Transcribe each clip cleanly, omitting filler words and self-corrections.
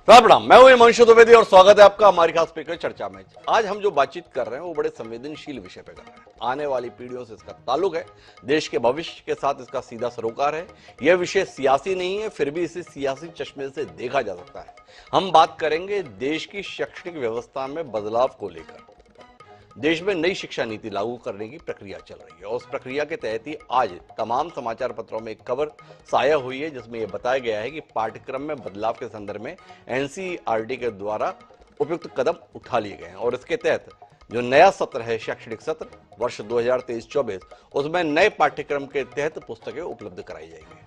प्रणाम, मैं हूं हिमांशु द्विवेदी और स्वागत है आपका हमारी खास स्पीकर चर्चा में। आज हम जो बातचीत कर रहे हैं वो बड़े संवेदनशील विषय पे कर रहे हैं। आने वाली पीढ़ियों से इसका ताल्लुक है, देश के भविष्य के साथ इसका सीधा सरोकार है। यह विषय सियासी नहीं है, फिर भी इसे सियासी चश्मे से देखा जा सकता है। हम बात करेंगे देश की शैक्षणिक व्यवस्था में बदलाव को लेकर। देश में नई शिक्षा नीति लागू करने की प्रक्रिया चल रही है और उस प्रक्रिया के तहत ही आज तमाम समाचार पत्रों में एक खबर साया हुई है जिसमें यह बताया गया है कि पाठ्यक्रम में बदलाव के संदर्भ में एनसीईआरटी के द्वारा उपयुक्त कदम उठा लिए गए हैं और इसके तहत जो नया सत्र है, शैक्षणिक सत्र वर्ष 2023-24, उसमें नए पाठ्यक्रम के तहत पुस्तकें उपलब्ध कराई जाएंगी।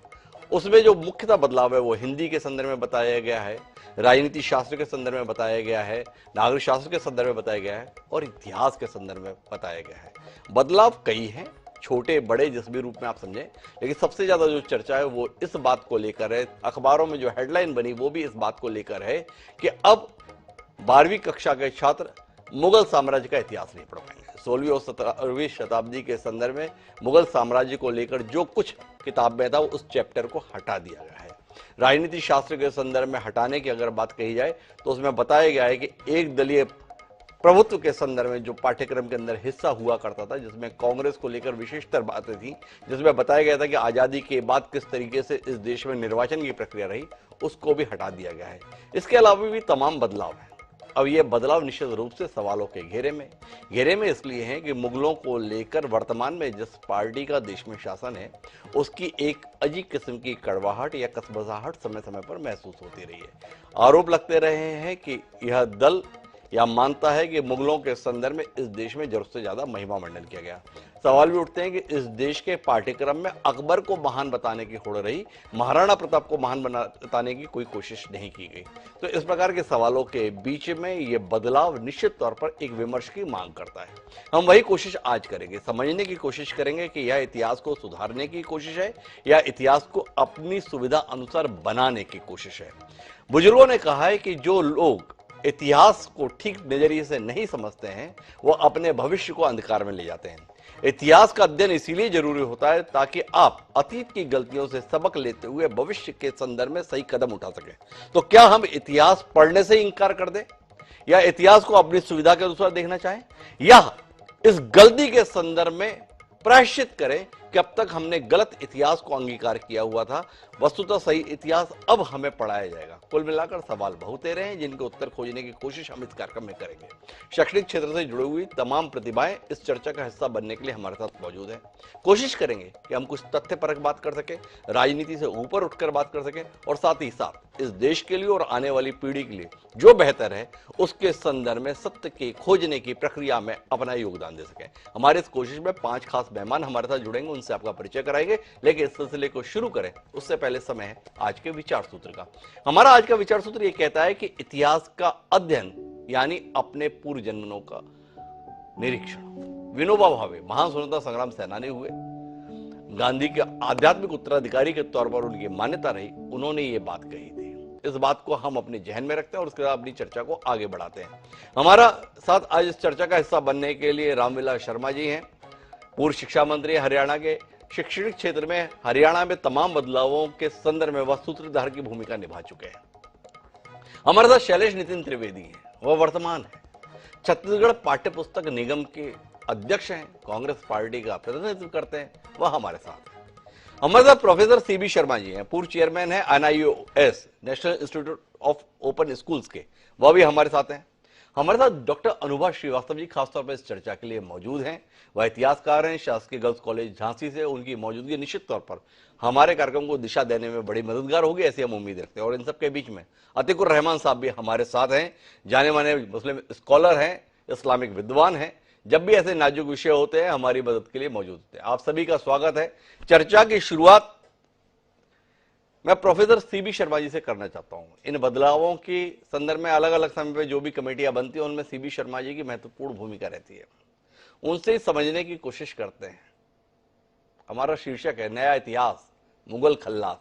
उसमें जो मुख्यतः बदलाव है वो हिंदी के संदर्भ में बताया गया है, राजनीति शास्त्र के संदर्भ में बताया गया है, नागरिक शास्त्र के संदर्भ में बताया गया है और इतिहास के संदर्भ में बताया गया है। बदलाव कई हैं, छोटे बड़े जिस भी रूप में आप समझें, लेकिन सबसे ज्यादा जो चर्चा है वो इस बात को लेकर है। अखबारों में जो हेडलाइन बनी वो भी इस बात को लेकर है कि अब 12वीं कक्षा के छात्र मुगल साम्राज्य का इतिहास नहीं पढ़ पाएंगे। 16वीं और 17वीं शताब्दी के संदर्भ में मुगल साम्राज्य को लेकर जो कुछ किताब में था उस चैप्टर को हटा दिया गया है। राजनीति शास्त्र के संदर्भ में हटाने की अगर बात कही जाए तो उसमें बताया गया है कि एक दलीय प्रभुत्व के संदर्भ में जो पाठ्यक्रम के अंदर हिस्सा हुआ करता था, जिसमें कांग्रेस को लेकर विशेषतर बातें थी, जिसमें बताया गया था कि आजादी के बाद किस तरीके से इस देश में निर्वाचन की प्रक्रिया रही, उसको भी हटा दिया गया है। इसके अलावा भी तमाम बदलाव है। अब ये बदलाव निश्चित रूप से सवालों के घेरे में इसलिए हैं कि मुगलों को लेकर वर्तमान में जिस पार्टी का देश में शासन है उसकी एक अजीब किस्म की कड़वाहट या कसबसाहट समय समय पर महसूस होती रही है। आरोप लगते रहे हैं कि यह दल या मानता है कि मुगलों के संदर्भ में इस देश में जरूरत से ज्यादा महिमा मंडन किया गया। सवाल भी उठते हैं कि इस देश के पाठ्यक्रम में अकबर को महान बताने की होड़ रही, महाराणा प्रताप को महान बताने की कोई कोशिश नहीं की गई। तो इस प्रकार के सवालों के बीच में यह बदलाव निश्चित तौर पर एक विमर्श की मांग करता है। हम वही कोशिश आज करेंगे, समझने की कोशिश करेंगे कि यह इतिहास को सुधारने की कोशिश है या इतिहास को अपनी सुविधा अनुसार बनाने की कोशिश है। बुजुर्गों ने कहा है कि जो लोग इतिहास को ठीक नजरिए से नहीं समझते हैं वो अपने भविष्य को अंधकार में ले जाते हैं। इतिहास का अध्ययन इसीलिए जरूरी होता है ताकि आप अतीत की गलतियों से सबक लेते हुए भविष्य के संदर्भ में सही कदम उठा सकें। तो क्या हम इतिहास पढ़ने से इंकार कर दें या इतिहास को अपनी सुविधा के अनुसार देखना चाहें या इस गलती के संदर्भ में प्रायश्चित करें कि अब तक हमने गलत इतिहास को अंगीकार किया हुआ था, वस्तुतः सही इतिहास अब हमें पढ़ाया जाएगा। कुल मिलाकर सवाल बहुत रहे हैं जिनके उत्तर खोजने की कोशिश हम इस कार्यक्रम में करेंगे। शैक्षणिक क्षेत्र से जुड़ी हुई तमाम प्रतिभाएं इस चर्चा का हिस्सा बनने के लिए हमारे साथ मौजूद हैं। कोशिश करेंगे कि हम कुछ तथ्यपरक बात कर सकें, राजनीति से ऊपर उठकर बात कर सकें और साथ ही साथ इस देश के लिए और आने वाली पीढ़ी के लिए जो बेहतर है उसके संदर्भ में सत्य के खोजने की प्रक्रिया में अपना योगदान दे सकें। हमारे इस कोशिश में 5 खास मेहमान हमारे साथ जुड़ेंगे, उनसे आपका परिचय कराएंगे। लेकिन इस सिलसिले को शुरू करें उससे पहले समय है आज के विचार सूत्र का। हमारा आज का विचार सूत्र यह कहता है कि इतिहास का अध्ययन यानी अपने पूर्व जन्मों का निरीक्षण। विनोबा भावे महान स्वतंत्रता संग्राम सेनानी हुए, गांधी के आध्यात्मिक उत्तराधिकारी के तौर पर उनकी मान्यता रही, उन्होंने ये बात कही थी। इस बात को हम अपने जहन में रखते हैं और उसके बाद अपनी चर्चा को आगे बढ़ाते हैं। हमारा साथ आज इस चर्चा का हिस्सा बनने के लिए रामविलास शर्मा जी हैं, पूर्व शिक्षा मंत्री हरियाणा के। शैक्षणिक क्षेत्र में हरियाणा में तमाम बदलावों के संदर्भ में वह सूत्रधार की भूमिका निभा चुके हैं। हमारे साथ शैलेश नितिन त्रिवेदी हैं, वह वर्तमान है छत्तीसगढ़ पाठ्य पुस्तक निगम के अध्यक्ष हैं, कांग्रेस पार्टी का प्रतिनिधित्व करते हैं, वह हमारे साथ हैं। हमारे साथ प्रोफेसर सीबी शर्मा जी हैं, पूर्व चेयरमैन है NIOS national institute of open schools के, वह भी हमारे साथ हैं। हमारे साथ डॉक्टर अनुभा श्रीवास्तव जी खासतौर पर इस चर्चा के लिए मौजूद हैं, वह इतिहासकार हैं, शासकीय गर्ल्स कॉलेज झांसी से। उनकी मौजूदगी निश्चित तौर पर हमारे कार्यक्रम को दिशा देने में बड़ी मददगार होगी, ऐसी हम उम्मीद रखते हैं। और इन सबके बीच में अतीकुर रहमान साहब भी हमारे साथ हैं, जाने माने मुस्लिम स्कॉलर हैं, इस्लामिक विद्वान हैं, जब भी ऐसे नाजुक विषय होते हैं हमारी मदद के लिए मौजूद होते हैं। आप सभी का स्वागत है। चर्चा की शुरुआत मैं प्रोफेसर सीबी शर्मा जी से करना चाहता हूं। इन बदलावों के संदर्भ में अलग अलग समय पे जो भी कमेटियां बनती हैं उनमें सीबी शर्मा जी की महत्वपूर्ण भूमिका रहती है, उनसे समझने की कोशिश करते हैं। हमारा शीर्षक है नया इतिहास, मुगल खल्लास।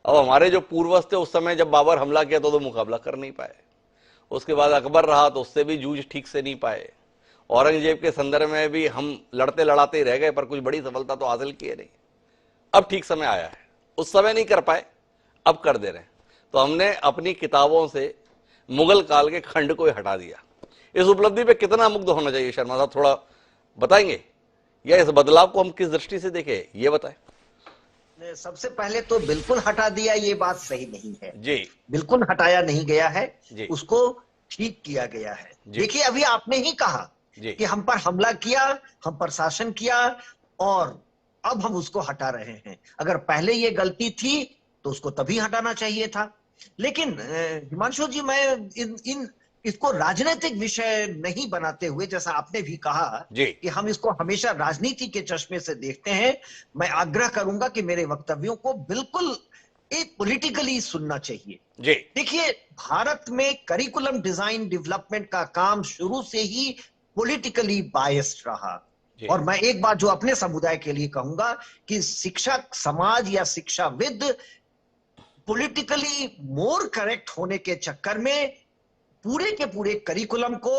अब हमारे जो पूर्वज थे उस समय जब बाबर हमला किया तो मुकाबला कर नहीं पाए, उसके बाद अकबर रहा तो उससे भी जूझ ठीक से नहीं पाए, औरंगजेब के संदर्भ में भी हम लड़ते लड़ाते ही रह गए पर कुछ बड़ी सफलता तो हासिल किए नहीं। अब ठीक समय आया है, उस समय नहीं कर पाए, अब कर दे रहे हैं। तो हमने अपनी किताबों से मुगल काल के खंड को ही हटा दिया। इस उपलब्धि पे कितना मुग्ध होना चाहिए शर्मा साहब, थोड़ा बताएंगे, या इस बदलाव को हम किस दृष्टि से देखें ये बताएं। सबसे पहले तो बिल्कुल हटा दिया ये बात सही नहीं है जी। बिल्कुल हटाया नहीं गया है जी। उसको ठीक किया गया है। जी। देखिए अभी आपने ही कहा जी। कि हम पर हमला किया, हम पर शासन किया और अब हम उसको हटा रहे हैं। अगर पहले ये गलती थी तो उसको तभी हटाना चाहिए था। लेकिन हिमांशु जी, मैं इन इसको राजनीतिक विषय नहीं बनाते हुए, जैसा आपने भी कहा कि हम इसको हमेशा राजनीति के चश्मे से देखते हैं, मैं आग्रह करूंगा कि मेरे वक्तव्यों को बिल्कुल एक पॉलिटिकली सुनना चाहिए। जी। देखिए, भारत में करिकुलम डिजाइन डेवलपमेंट का काम शुरू से ही पॉलिटिकली बायस्ड रहा। और मैं एक बात जो अपने समुदाय के लिए कहूंगा कि शिक्षक समाज या शिक्षाविद पॉलिटिकली मोर करेक्ट होने के चक्कर में पूरे के पूरे करिकुलम को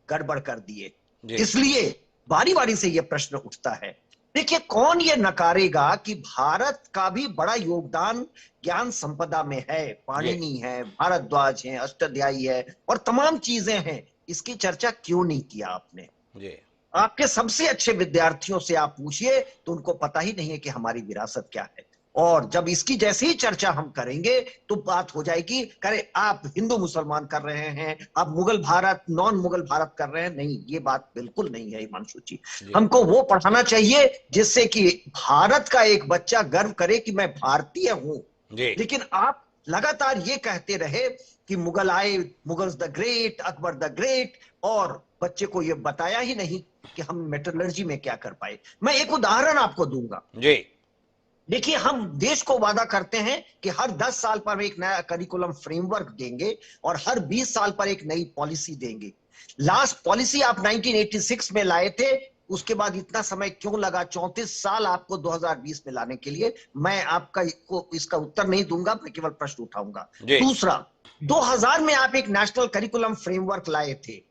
गड़बड़ कर दिए। इसलिए बारी बारी से यह प्रश्न उठता है, देखिए कौन ये नकारेगा कि भारत का भी बड़ा योगदान ज्ञान संपदा में है। पाणिनि है, भारद्वाज है, अष्टाध्यायी है और तमाम चीजें हैं। इसकी चर्चा क्यों नहीं किया आपने? आपके सबसे अच्छे विद्यार्थियों से आप पूछिए तो उनको पता ही नहीं है कि हमारी विरासत क्या है। और जब इसकी जैसी ही चर्चा हम करेंगे तो बात हो जाएगी, करे आप हिंदू मुसलमान कर रहे हैं, आप मुगल भारत नॉन मुगल भारत कर रहे हैं। नहीं, ये बात बिल्कुल नहीं है हिमांशु जी। हमको वो पढ़ाना चाहिए जिससे कि भारत का एक बच्चा गर्व करे कि मैं भारतीय हूं। लेकिन आप लगातार ये कहते रहे कि मुगल आए, Mughals the great, Akbar the great, और बच्चे को ये बताया ही नहीं कि हम मेटलर्जी में क्या कर पाए। मैं एक उदाहरण आपको दूंगा। देखिए, हम देश को वादा करते हैं कि हर 10 साल पर एक नया करिकुलम फ्रेमवर्क देंगे और हर 20 साल पर एक नई पॉलिसी देंगे। लास्ट पॉलिसी आप 1986 में लाए थे, उसके बाद इतना समय क्यों लगा 34 साल आपको 2020 में लाने के लिए? मैं आपका इसका उत्तर नहीं दूंगा, मैं केवल प्रश्न उठाऊंगा। दूसरा, 2000 में आप एक नेशनल करिकुलम फ्रेमवर्क लाए थे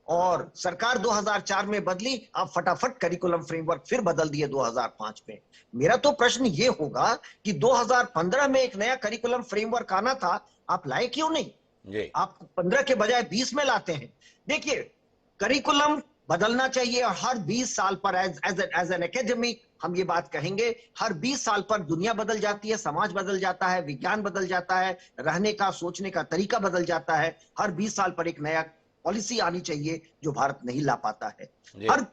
और सरकार 2004 में बदली, आप फटाफट करिकुलम फ्रेमवर्क फिर बदल दिए 2005 में। मेरा तो प्रश्न ये होगा कि 2015 में एक नया करिकुलम फ्रेमवर्क आना था, आप लाए क्यों नहीं? आप 15 के बजाय 20 में लाते हैं। देखिए, करिकुलम बदलना चाहिए और हर 20 साल पर एज एन एकेडमिक हम ये बात कहेंगे, हर 20 साल पर दुनिया बदल जाती है, समाज बदल जाता है, विज्ञान बदल जाता है, रहने का सोचने का तरीका बदल जाता है। हर 20 साल पर एक नया पॉलिसी आनी चाहिए जो भारत नहीं ला पाता है। हर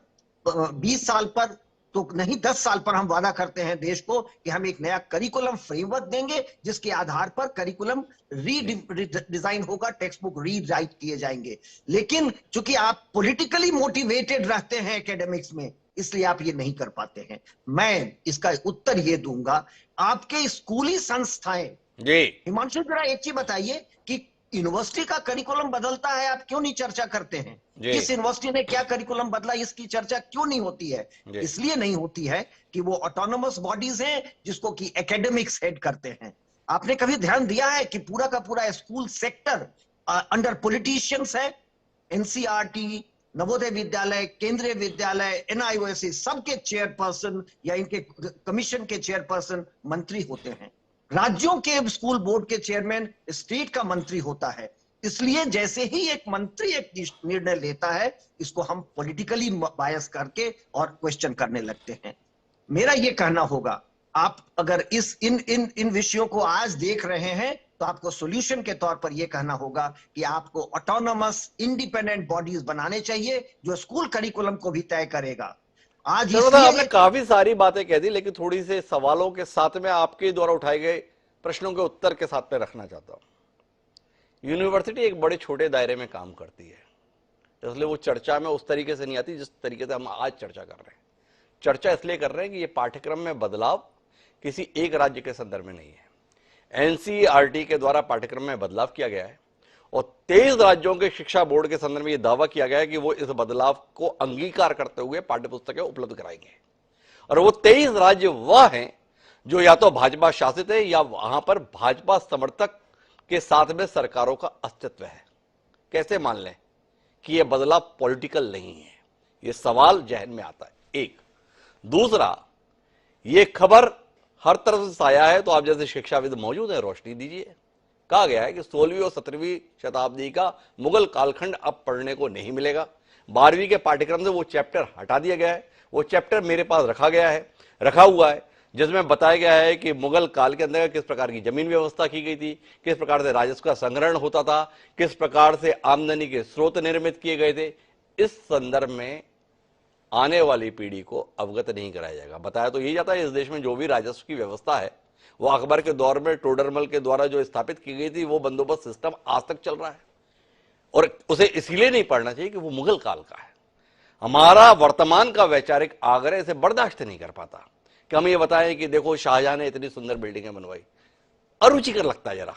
20 साल पर तो नहीं, 10 साल पर हम वादा करते हैं देश को कि हम एक नया करिकुलम फ्रेमवर्क देंगे जिसके आधार पर करिकुलम रीडिजाइन होगा, टेक्स्ट बुक रीराइट किए जाएंगे। लेकिन चूंकि आप पॉलिटिकली मोटिवेटेड रहते हैं एकेडमिक्स में, इसलिए आप ये नहीं कर पाते हैं। मैं इसका उत्तर ये दूंगा, आपके स्कूली संस्थाएं, हिमांशु जरा एक चीज बताइए कि यूनिवर्सिटी का करिकुलम बदलता है, आप क्यों नहीं चर्चा करते हैं? इस यूनिवर्सिटी ने क्या करिकुलम बदला, इसकी चर्चा क्यों नहीं होती है? इसलिए नहीं होती है कि वो ऑटोनोमस बॉडीज हैं जिसको कि एकेडमिक्स हेड करते हैं। आपने कभी ध्यान दिया है कि पूरा का पूरा स्कूल सेक्टर अंडर पॉलिटिशियंस है? एनसीईआरटी, नवोदय विद्यालय, केंद्रीय विद्यालय, एनआईओएससी, सबके चेयरपर्सन या इनके कमीशन के चेयरपर्सन मंत्री होते हैं। राज्यों के स्कूल बोर्ड के चेयरमैन स्टेट का मंत्री होता है। इसलिए जैसे ही एक मंत्री एक निर्णय लेता है, इसको हम पॉलिटिकली बायस करके और क्वेश्चन करने लगते हैं। मेरा ये कहना होगा, आप अगर इन विषयों को आज देख रहे हैं तो आपको सॉल्यूशन के तौर पर यह कहना होगा कि आपको ऑटोनोमस इंडिपेंडेंट बॉडीज बनाने चाहिए जो स्कूल करिकुलम को भी तय करेगा। आज आपने काफी सारी बातें कह दी, लेकिन थोड़ी से सवालों के साथ में आपके द्वारा उठाए गए प्रश्नों के उत्तर के साथ में रखना चाहता हूं। यूनिवर्सिटी एक बड़े छोटे दायरे में काम करती है, इसलिए वो चर्चा में उस तरीके से नहीं आती जिस तरीके से हम आज चर्चा कर रहे हैं। चर्चा इसलिए कर रहे हैं कि ये पाठ्यक्रम में बदलाव किसी एक राज्य के संदर्भ में नहीं है। एनसीईआरटी के द्वारा पाठ्यक्रम में बदलाव किया गया है और 23 राज्यों के शिक्षा बोर्ड के संदर्भ में यह दावा किया गया है कि वो इस बदलाव को अंगीकार करते हुए पाठ्यपुस्तकें उपलब्ध कराएंगे। और वो 23 राज्य वह हैं जो या तो भाजपा शासित है या वहां पर भाजपा समर्थक के साथ में सरकारों का अस्तित्व है। कैसे मान लें कि यह बदलाव पॉलिटिकल नहीं है? यह सवाल जहन में आता है। एक दूसरा, यह खबर हर तरफ से आया है, तो आप जैसे शिक्षाविद मौजूद हैं, रोशनी दीजिए कहा गया है कि 16वीं और 17वीं शताब्दी का मुगल कालखंड अब पढ़ने को नहीं मिलेगा। 12वीं के पाठ्यक्रम से वो चैप्टर हटा दिया गया है। वो चैप्टर मेरे पास रखा हुआ है, जिसमें बताया गया है कि मुगल काल के अंदर किस प्रकार की जमीन व्यवस्था की गई थी, किस प्रकार से राजस्व का संग्रहण होता था, किस प्रकार से आमदनी के स्रोत निर्मित किए गए थे। इस संदर्भ में आने वाली पीढ़ी को अवगत नहीं कराया जाएगा। बताया तो यही जाता है इस देश में जो भी राजस्व की व्यवस्था है वो अकबर के दौर में टोडरमल के द्वारा जो स्थापित की गई थी वो बंदोबस्त सिस्टम आज तक चल रहा है, और उसे इसलिए नहीं पढ़ना चाहिए कि वो मुगल काल का है। हमारा वर्तमान का वैचारिक आग्रह इसे बर्दाश्त नहीं कर पाता कि हम ये बताएं कि देखो शाहजहां ने इतनी सुंदर बिल्डिंगें बनवाई। अरुचिकर लगता है, जरा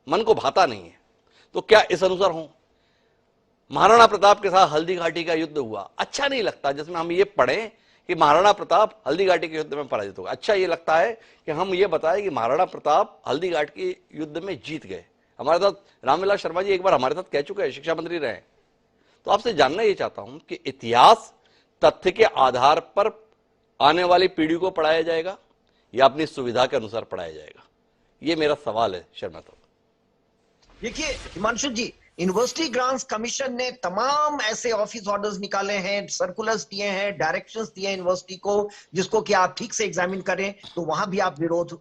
मन को भाता नहीं है। तो क्या इस अनुसार हो? महाराणा प्रताप के साथ हल्दी घाटी का युद्ध हुआ, अच्छा नहीं लगता जिसमें हम ये पढ़ें कि महाराणा प्रताप हल्दी घाटी के युद्ध में पराजित हो गए। अच्छा ये लगता है कि हम ये बताएं कि महाराणा प्रताप हल्दी घाट के युद्ध में जीत गए। हमारे साथ रामविलास शर्मा जी एक बार हमारे साथ कह चुके हैं, शिक्षा मंत्री रहे। तो आपसे जानना ये चाहता हूं कि इतिहास तथ्य के आधार पर आने वाली पीढ़ी को पढ़ाया जाएगा या अपनी सुविधा के अनुसार पढ़ाया जाएगा? ये मेरा सवाल है शर्मा साहब। देखिए हिमांशु जी, यूनिवर्सिटी ग्रांट्स कमीशन ने तमाम ऐसे ऑफिस ऑर्डर्स निकाले हैं, सर्कुलर्स दिए हैं, डायरेक्शंस दिए हैं यूनिवर्सिटी को, जिसको कि आप ठीक से एग्जामिन करें तो वहां भी आप विरोध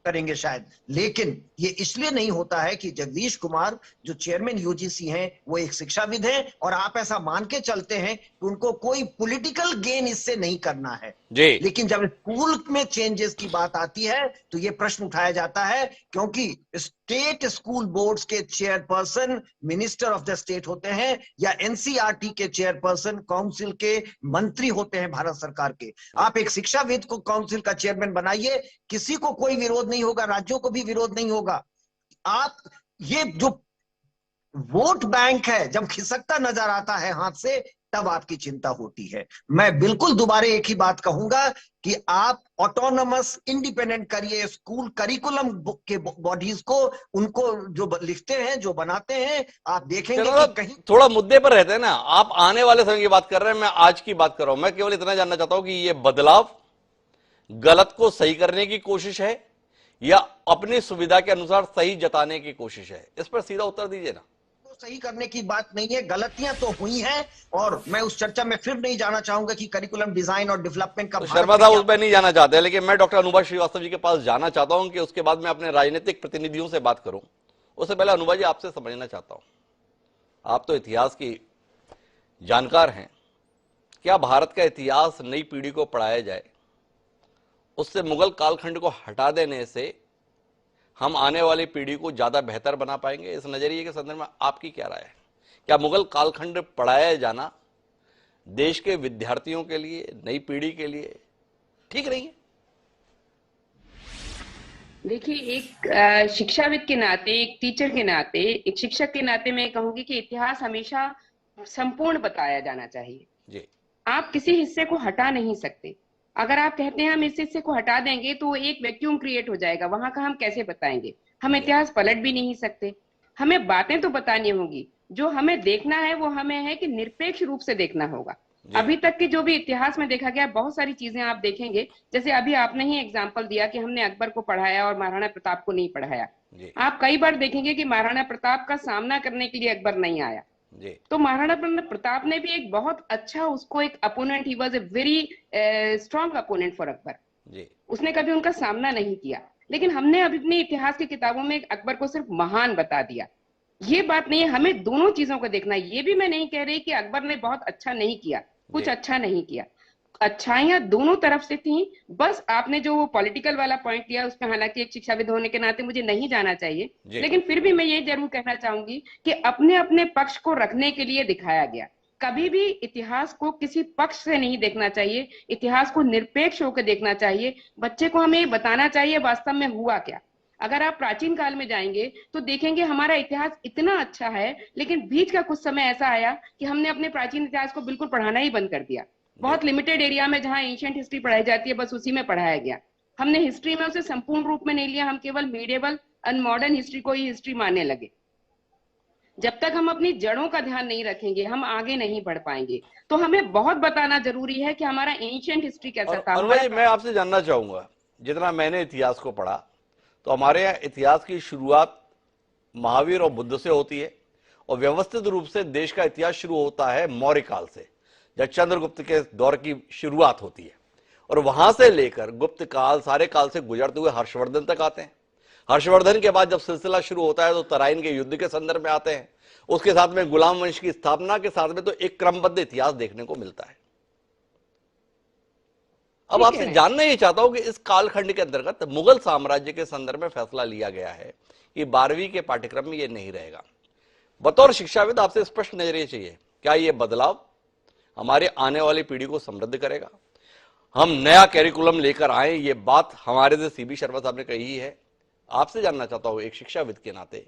करेंगे शायद। लेकिन ये इसलिए नहीं होता है कि जगदीश कुमार जो चेयरमैन यूजीसी हैं वो एक शिक्षाविद हैं और आप ऐसा मान के चलते हैं कि उनको कोई पॉलिटिकल गेन इससे नहीं करना है जी। लेकिन जब स्कूल में चेंजेस की बात आती है तो ये प्रश्न उठाया जाता है, क्योंकि स्टेट स्कूल बोर्ड्स के chairperson minister of the state होते हैं या एनसीईआरटी के चेयरपर्सन काउंसिल के मंत्री होते हैं भारत सरकार के। आप एक शिक्षाविद को काउंसिल का चेयरमैन बनाइए, किसी को कोई विरोध नहीं होगा, राज्यों को भी विरोध नहीं होगा। आप ये जो वोट बैंक है जब खिसकता नजर आता है हाथ से, तब आपकी चिंता होती है। मैं बिल्कुल दोबारा एक ही बात कहूंगा कि आप ऑटोनमस इंडिपेंडेंट करिए स्कूल करिकुलम के बॉडीज को, उनको जो लिखते हैं जो बनाते हैं, आप देखेंगे कि कहीं थोड़ा मुद्दे पर रहते हैं ना। आप आने वाले समय की बात कर रहे हैं, मैं आज की बात कर रहा हूं। मैं केवल इतना जानना चाहता हूं कि ये बदलाव गलत को सही करने की कोशिश है या अपनी सुविधा के अनुसार सही जताने की कोशिश है? इस पर सीधा उत्तर दीजिए ना। सही करने की बात नहीं है, गलतियां तो हुई हैं और मैं उस चर्चा में फिर नहीं जाना चाहूंगा कि करिकुलम डिजाइन और डेवलपमेंट का तो शर्मा साहब उस पर नहीं जाना चाहते, लेकिन मैं डॉक्टर अनुभा श्रीवास्तव जी के पास जाना चाहता हूं कि उसके बाद मैं अपने राजनीतिक प्रतिनिधियों से बात करूं। उससे पहले अनुभा जी आपसे समझना चाहता हूं, आप तो इतिहास की जानकार हैं, क्या भारत का इतिहास नई पीढ़ी को पढ़ाया जाए, उससे मुगल कालखंड को हटा देने से हम आने वाली पीढ़ी को ज्यादा बेहतर बना पाएंगे? इस नजरिए के संदर्भ में आपकी क्या राय है? क्या मुगल कालखंड पढ़ाया जाना देश के विद्यार्थियों के लिए, नई पीढ़ी के लिए ठीक नहीं है? देखिए, एक शिक्षाविद के नाते, एक टीचर के नाते, एक शिक्षक के नाते मैं कहूंगी कि इतिहास हमेशा संपूर्ण बताया जाना चाहिए जी। आप किसी हिस्से को हटा नहीं सकते। अगर आप कहते हैं हम इस हिस्से को हटा देंगे तो एक वैक्यूम क्रिएट हो जाएगा, वहां का हम कैसे बताएंगे? हम इतिहास पलट भी नहीं सकते। हमें बातें तो बतानी होगी, जो हमें देखना है वो हमें है कि निरपेक्ष रूप से देखना होगा। अभी तक के जो भी इतिहास में देखा गया, बहुत सारी चीजें आप देखेंगे, जैसे अभी आपने ही एग्जाम्पल दिया कि हमने अकबर को पढ़ाया और महाराणा प्रताप को नहीं पढ़ाया। आप कई बार देखेंगे कि महाराणा प्रताप का सामना करने के लिए अकबर नहीं आया। तो महाराणा प्रताप ने भी एक बहुत अच्छा, उसको एक opponent, he was a very strong opponent for Akbar. उसने कभी उनका सामना नहीं किया। लेकिन हमने अभी अपने इतिहास की किताबों में अकबर को सिर्फ महान बता दिया। ये बात नहीं है, हमें दोनों चीजों को देखना है। ये भी मैं नहीं कह रही कि अकबर ने बहुत अच्छा नहीं किया, कुछ अच्छा नहीं किया, अच्छाइयां दोनों तरफ से थी। बस आपने जो वो पॉलिटिकल वाला पॉइंट लिया, उसमें हालांकि एक शिक्षाविद होने के नाते मुझे नहीं जाना चाहिए, लेकिन फिर भी मैं ये जरूर कहना चाहूंगी कि अपने अपने पक्ष को रखने के लिए दिखाया गया। कभी भी इतिहास को किसी पक्ष से नहीं देखना चाहिए, इतिहास को निरपेक्ष होकर देखना चाहिए। बच्चे को हमें बताना चाहिए वास्तव में हुआ क्या। अगर आप प्राचीन काल में जाएंगे तो देखेंगे हमारा इतिहास इतना अच्छा है, लेकिन बीच का कुछ समय ऐसा आया कि हमने अपने प्राचीन इतिहास को बिल्कुल पढ़ाना ही बंद कर दिया। बहुत लिमिटेड एरिया में जहां एंशिएंट हिस्ट्री पढ़ाई जाती है, बस उसी में पढ़ाया गया। हमने हिस्ट्री में उसे संपूर्ण रूप में नहीं लिया, हम केवल मीडिएवल एंड मॉडर्न हिस्ट्री को ही हिस्ट्री मानने लगे। जब तक हम अपनी जड़ों का ध्यान नहीं रखेंगे, हम आगे नहीं बढ़ पाएंगे। तो हमें बहुत बताना जरूरी है कि हमारा एंशिएंट हिस्ट्री कैसा था। मैं आपसे जानना चाहूंगा, जितना मैंने इतिहास को पढ़ा, तो हमारे यहाँ इतिहास की शुरुआत महावीर और बुद्ध से होती है और व्यवस्थित रूप से देश का इतिहास शुरू होता है मौर्य काल से, जब चंद्रगुप्त के दौर की शुरुआत होती है और वहां से लेकर गुप्त काल, सारे काल से गुजरते हुए हर्षवर्धन तक आते हैं। हर्षवर्धन के बाद जब सिलसिला शुरू होता है तो तराइन के युद्ध के संदर्भ में आते हैं। उसके साथ में गुलाम वंश की स्थापना के साथ में तो एक क्रमबद्ध इतिहास देखने को मिलता है। अब आपसे जानना ही चाहता हूं कि इस कालखंड के अंतर्गत मुगल साम्राज्य के संदर्भ में फैसला लिया गया है कि 12वीं के पाठ्यक्रम में यह नहीं रहेगा। बतौर शिक्षाविद आपसे स्पष्ट नजरिया चाहिए, क्या यह बदलाव हमारे आने वाली पीढ़ी को समृद्ध करेगा? हम नया कैरिकुलम लेकर आए, ये बात हमारे से सीबी शर्मा साहब ने कही है। आपसे जानना चाहता हूं एक शिक्षाविद के नाते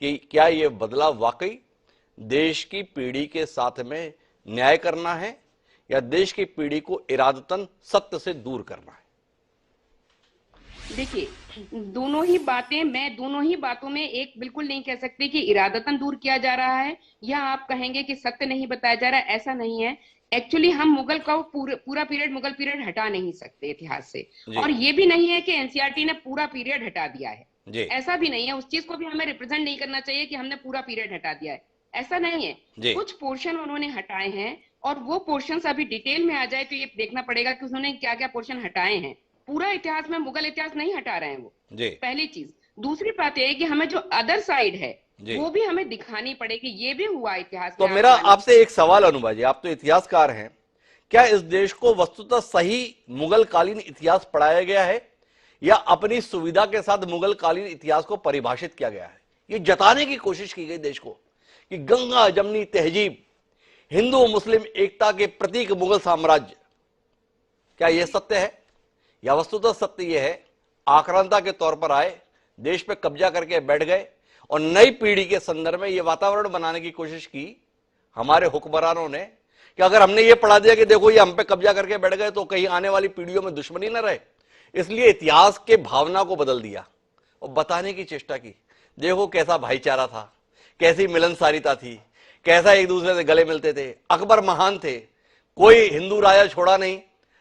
कि क्या यह बदलाव वाकई देश की पीढ़ी के साथ में न्याय करना है या देश की पीढ़ी को इरादतन सत्य से दूर करना है? देखिए, दोनों ही बातों में एक बिल्कुल नहीं कह सकते कि इरादतन दूर किया जा रहा है या आप कहेंगे कि सत्य नहीं बताया जा रहा है। ऐसा नहीं है। एक्चुअली हम मुगल का पूरा पीरियड, मुगल पीरियड हटा नहीं सकते इतिहास से, और ये भी नहीं है कि एनसीईआरटी ने पूरा पीरियड हटा दिया है। ऐसा भी नहीं है। उस चीज को भी हमें रिप्रेजेंट नहीं करना चाहिए कि हमने पूरा पीरियड हटा दिया है। ऐसा नहीं है। कुछ पोर्शन उन्होंने हटाए हैं और वो पोर्शन अभी डिटेल में आ जाए तो ये देखना पड़ेगा कि उन्होंने क्या क्या पोर्शन हटाए हैं। पूरा इतिहास में मुगल इतिहास नहीं हटा रहे हैं वो, पहली चीज। दूसरी बात यह है कि हमें जो अदर साइड है वो भी हमें दिखानी पड़ेगी, ये भी हुआ इतिहास तो मेरा आपसे एक सवाल अनुभा जी, आप तो इतिहासकार हैं, क्या इस देश को वस्तुतः सही मुगल कालीन इतिहास पढ़ाया गया है या अपनी सुविधा के साथ मुगल कालीन इतिहास को परिभाषित किया गया है? ये जताने की कोशिश की गई देश को कि गंगा जमनी तहजीब, हिंदू मुस्लिम एकता के प्रतीक मुगल साम्राज्य, क्या यह सत्य है या वस्तुतः सत्य यह है आक्रांता के तौर पर आए, देश पे कब्जा करके बैठ गए और नई पीढ़ी के संदर्भ में यह वातावरण बनाने की कोशिश की हमारे हुक्मरानों ने कि अगर हमने ये पढ़ा दिया कि देखो ये हम पे कब्जा करके बैठ गए तो कहीं आने वाली पीढ़ियों में दुश्मनी न रहे, इसलिए इतिहास के भावना को बदल दिया और बताने की चेष्टा की, देखो कैसा भाईचारा था, कैसी मिलनसारिता थी, कैसा एक दूसरे से गले मिलते थे। अकबर महान थे, कोई हिंदू राजा छोड़ा नहीं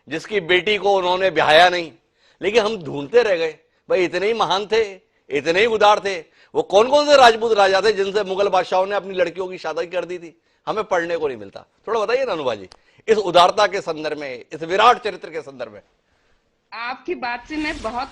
जिसकी बेटी को उन्होंने ब्याया नहीं, लेकिन हम ढूंढते रह गए भाई इतने ही महान थे, इतने ही उदार थे, वो कौन कौन से राजपूत राजा थे जिनसे मुगल बादशाहों ने अपनी लड़कियों की शादी कर दी थी? हमें पढ़ने को नहीं मिलता। थोड़ा बताइए ना अनुभा जी, इस उदारता के संदर्भ में, इस विराट चरित्र के संदर्भ में। आपकी बात से मैं बहुत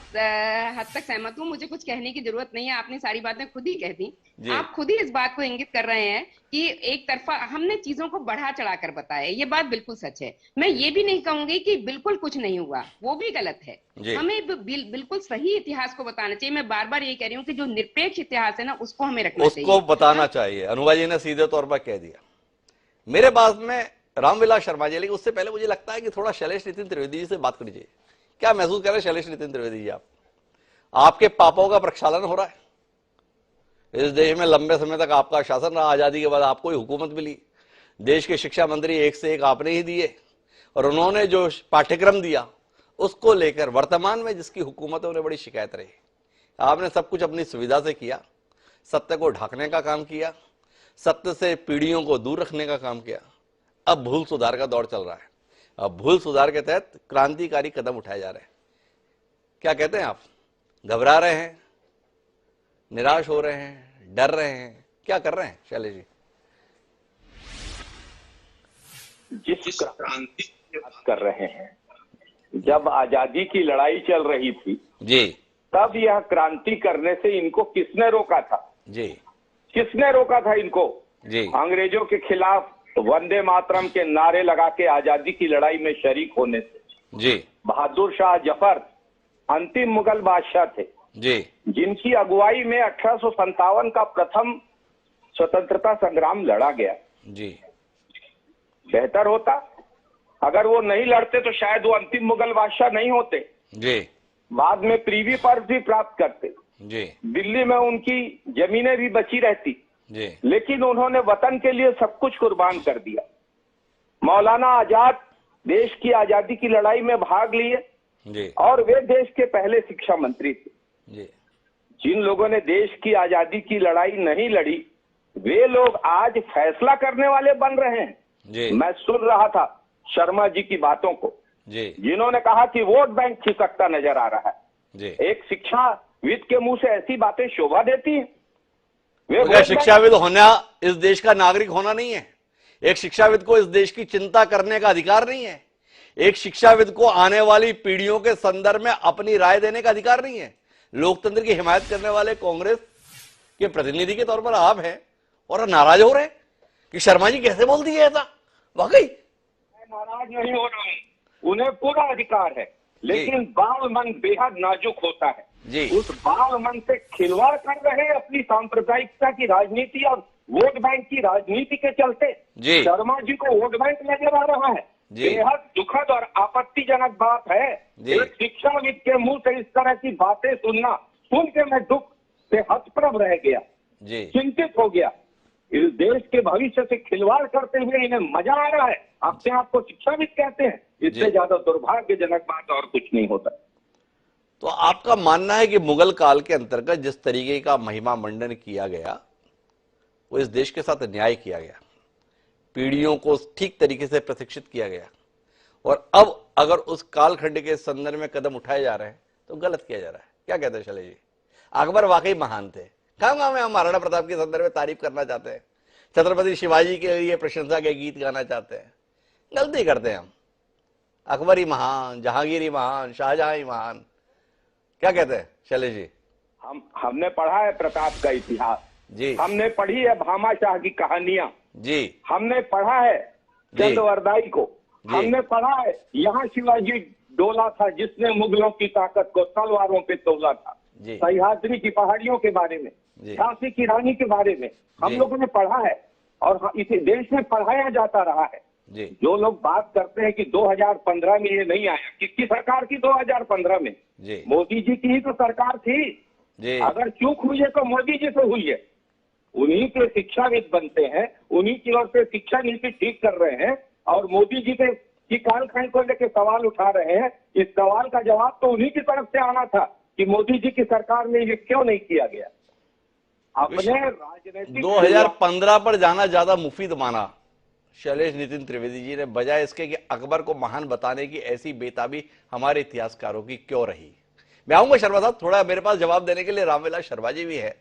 हद तक सहमत हूँ। मुझे कुछ कहने की जरूरत नहीं है, आपने सारी बातें खुद ही कह दी। आप खुद ही इस बात को इंगित कर रहे हैं कि एक तरफा हमने चीजों को बढ़ा चढ़ाकर बताया, ये बात बिल्कुल सच है। मैं ये भी नहीं कहूंगी कि बिल्कुल कुछ नहीं हुआ, वो भी गलत है। हमें बिल्कुल सही इतिहास को बताना चाहिए। मैं बार बार यही कह रही हूँ कि जो निरपेक्ष इतिहास है ना, उसको हमें रखना चाहिए, उसको बताना चाहिए। अनुभा जी ने सीधे तौर पर कह दिया। मेरे पास में रामविलास शर्मा जी, लेकिन उससे पहले मुझे लगता है कि थोड़ा शैलेश नितिन त्रिवेदी जी से बात करनी चाहिए। क्या महसूस कर रहे हैं शैलेश नितिन त्रिवेदी जी? आपके पापों का प्रक्षालन हो रहा है। इस देश में लंबे समय तक आपका शासन रहा, आजादी के बाद आपको ही हुकूमत मिली, देश के शिक्षा मंत्री एक से एक आपने ही दिए और उन्होंने जो पाठ्यक्रम दिया उसको लेकर वर्तमान में जिसकी हुकूमत है उन्हें बड़ी शिकायत रही। आपने सब कुछ अपनी सुविधा से किया, सत्य को ढकने का काम किया, सत्य से पीढ़ियों को दूर रखने का काम किया। अब भूल सुधार का दौर चल रहा है। अब भूल सुधार के तहत क्रांतिकारी कदम उठाए जा रहे हैं। क्या कहते हैं आप? घबरा रहे हैं, निराश हो रहे हैं, डर रहे हैं, क्या कर रहे हैं शैलेश जी? जिस क्रांति की बात कर रहे हैं, जब आजादी की लड़ाई चल रही थी जी, तब यह क्रांति करने से इनको किसने रोका था? जी, किसने रोका था इनको? जी, अंग्रेजों के खिलाफ वंदे मातरम के नारे लगा के आजादी की लड़ाई में शरीक होने से। जी, बहादुर शाह जफर अंतिम मुगल बादशाह थे जी, जिनकी अगुवाई में 1857 का प्रथम स्वतंत्रता संग्राम लड़ा गया। जी, बेहतर होता अगर वो नहीं लड़ते तो शायद वो अंतिम मुगल बादशाह नहीं होते। जी, बाद में प्रीवी पर्स भी प्राप्त करते, जी, दिल्ली में उनकी जमीनें भी बची रहती, जी, लेकिन उन्होंने वतन के लिए सब कुछ कुर्बान कर दिया। मौलाना आजाद देश की आजादी की लड़ाई में भाग लिए जी, और वे देश के पहले शिक्षा मंत्री थे। जी, जिन लोगों ने देश की आजादी की लड़ाई नहीं लड़ी वे लोग आज फैसला करने वाले बन रहे हैं। जी, मैं सुन रहा था शर्मा जी की बातों को, जी, जिन्होंने कहा कि वोट बैंक खिसकता नजर आ रहा है। जी, एक शिक्षाविद के मुंह से ऐसी बातें शोभा देती हैं? वे तो क्या वोट शिक्षाविद होना इस देश का नागरिक होना नहीं है? एक शिक्षाविद को इस देश की चिंता करने का अधिकार नहीं है? एक शिक्षाविद को आने वाली पीढ़ियों के संदर्भ में अपनी राय देने का अधिकार नहीं है? लोकतंत्र की हिमायत करने वाले कांग्रेस के प्रतिनिधि के तौर पर आप हैं और नाराज हो रहे हैं कि शर्मा जी कैसे बोल दिए ऐसा? वाकई मैं नाराज नहीं हो रहा हूं, उन्हें पूरा अधिकार है, लेकिन बाल मन बेहद नाजुक होता है जी। उस बाल मन से खिलवाड़ कर रहे हैं अपनी सांप्रदायिकता की राजनीति और वोट बैंक की राजनीति के चलते। जी। शर्मा जी को वोट बैंक नजर आ रहा है। जी। बेहद दुखद और आपत्तिजनक बात है। जी। एक शिक्षाविद के मुंह से इस तरह की बातें सुन के मैं दुख से हतप्रभ रह गया, जी। चिंतित हो गया। इस देश के भविष्य से खिलवाड़ करते हुए इन्हें मजा आ रहा है। अपने आप को शिक्षाविद कहते हैं, इससे ज्यादा दुर्भाग्यजनक बात और कुछ नहीं होता। तो आपका मानना है कि मुगल काल के अंतर्गत जिस तरीके का महिमा मंडन किया गया वो इस देश के साथ अन्याय किया गया, पीढ़ियों को ठीक तरीके से प्रशिक्षित किया गया, और अब अगर उस कालखंड के संदर्भ में कदम उठाए जा रहे हैं तो गलत किया जा रहा है? क्या कहते हैं शैलेश जी? अकबर वाकई महान थे, कहाँ में हम महाराणा प्रताप के संदर्भ में तारीफ करना चाहते हैं, छत्रपति शिवाजी के लिए प्रशंसा के गीत गाना चाहते हैं, गलती करते हैं हम। अकबर ही महान, जहांगीर ही महान, शाहजहां ही महान। क्या कहते हैं शैलेश जी? हमने पढ़ा है प्रताप का इतिहास जी। हमने पढ़ी है भामाशाह की कहानियां जी। हमने पढ़ा है चंदवरदाई को हमने पढ़ा है। यहाँ शिवाजी डोला था जिसने मुगलों की ताकत को तलवारों पे तोला था। सह्याद्री की पहाड़ियों के बारे में, झांसी की रानी के बारे में हम लोगों ने पढ़ा है और इसे देश में पढ़ाया जाता रहा है। जो लोग बात करते हैं कि 2015 में ये नहीं आया, किसकी सरकार थी 2015 में? मोदी जी की ही तो सरकार थी। अगर चूक हुई है तो मोदी जी से हुई है। उन्हीं के शिक्षाविद बनते हैं, उन्हीं की ओर से शिक्षा नीति ठीक कर रहे हैं और मोदी जी के की कालखंड को लेकर सवाल उठा रहे हैं। इस सवाल का जवाब तो उन्हीं की तरफ से आना था कि मोदी जी की सरकार में ये क्यों नहीं किया गया। अपने राजनीतिक 2015 पर जाना ज्यादा मुफीद माना शैलेश नितिन त्रिवेदी जी ने, बजाय इसके कि अकबर को महान बताने की ऐसी बेताबी हमारे इतिहासकारों की क्यों रही? मैं आऊंगा शर्मा साहब, थोड़ा मेरे पास जवाब देने के लिए रामविलास शर्मा जी भी है।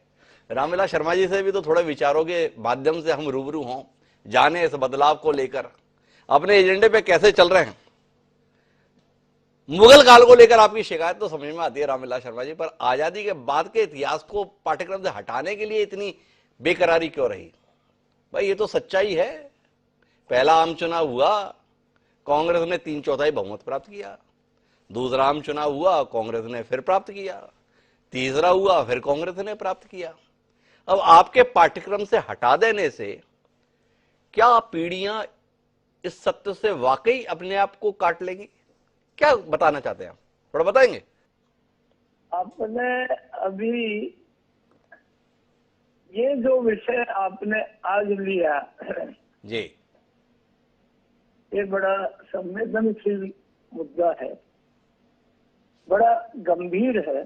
रामविलास शर्मा जी से भी तो थोड़े विचारों के माध्यम से हम रूबरू हों, जाने इस बदलाव को लेकर अपने एजेंडे पे कैसे चल रहे हैं। मुगल काल को लेकर आपकी शिकायत तो समझ में आती है रामविलास शर्मा जी, पर आजादी के बाद के इतिहास को पाठ्यक्रम से हटाने के लिए इतनी बेकरारी क्यों रही? भाई ये तो सच्चाई है। पहला आम चुनाव हुआ, कांग्रेस ने 3/4 बहुमत प्राप्त किया। दूसरा आम चुनाव हुआ, कांग्रेस ने फिर प्राप्त किया। तीसरा हुआ, फिर कांग्रेस ने प्राप्त किया। अब आपके पाठ्यक्रम से हटा देने से क्या पीढ़ियां इस सत्य से वाकई अपने आप को काट लेंगी? क्या बताना चाहते हैं आप, थोड़ा बताएंगे? आपने अभी ये जो विषय आपने आज लिया जी, ये बड़ा संवेदनशील मुद्दा है, बड़ा गंभीर है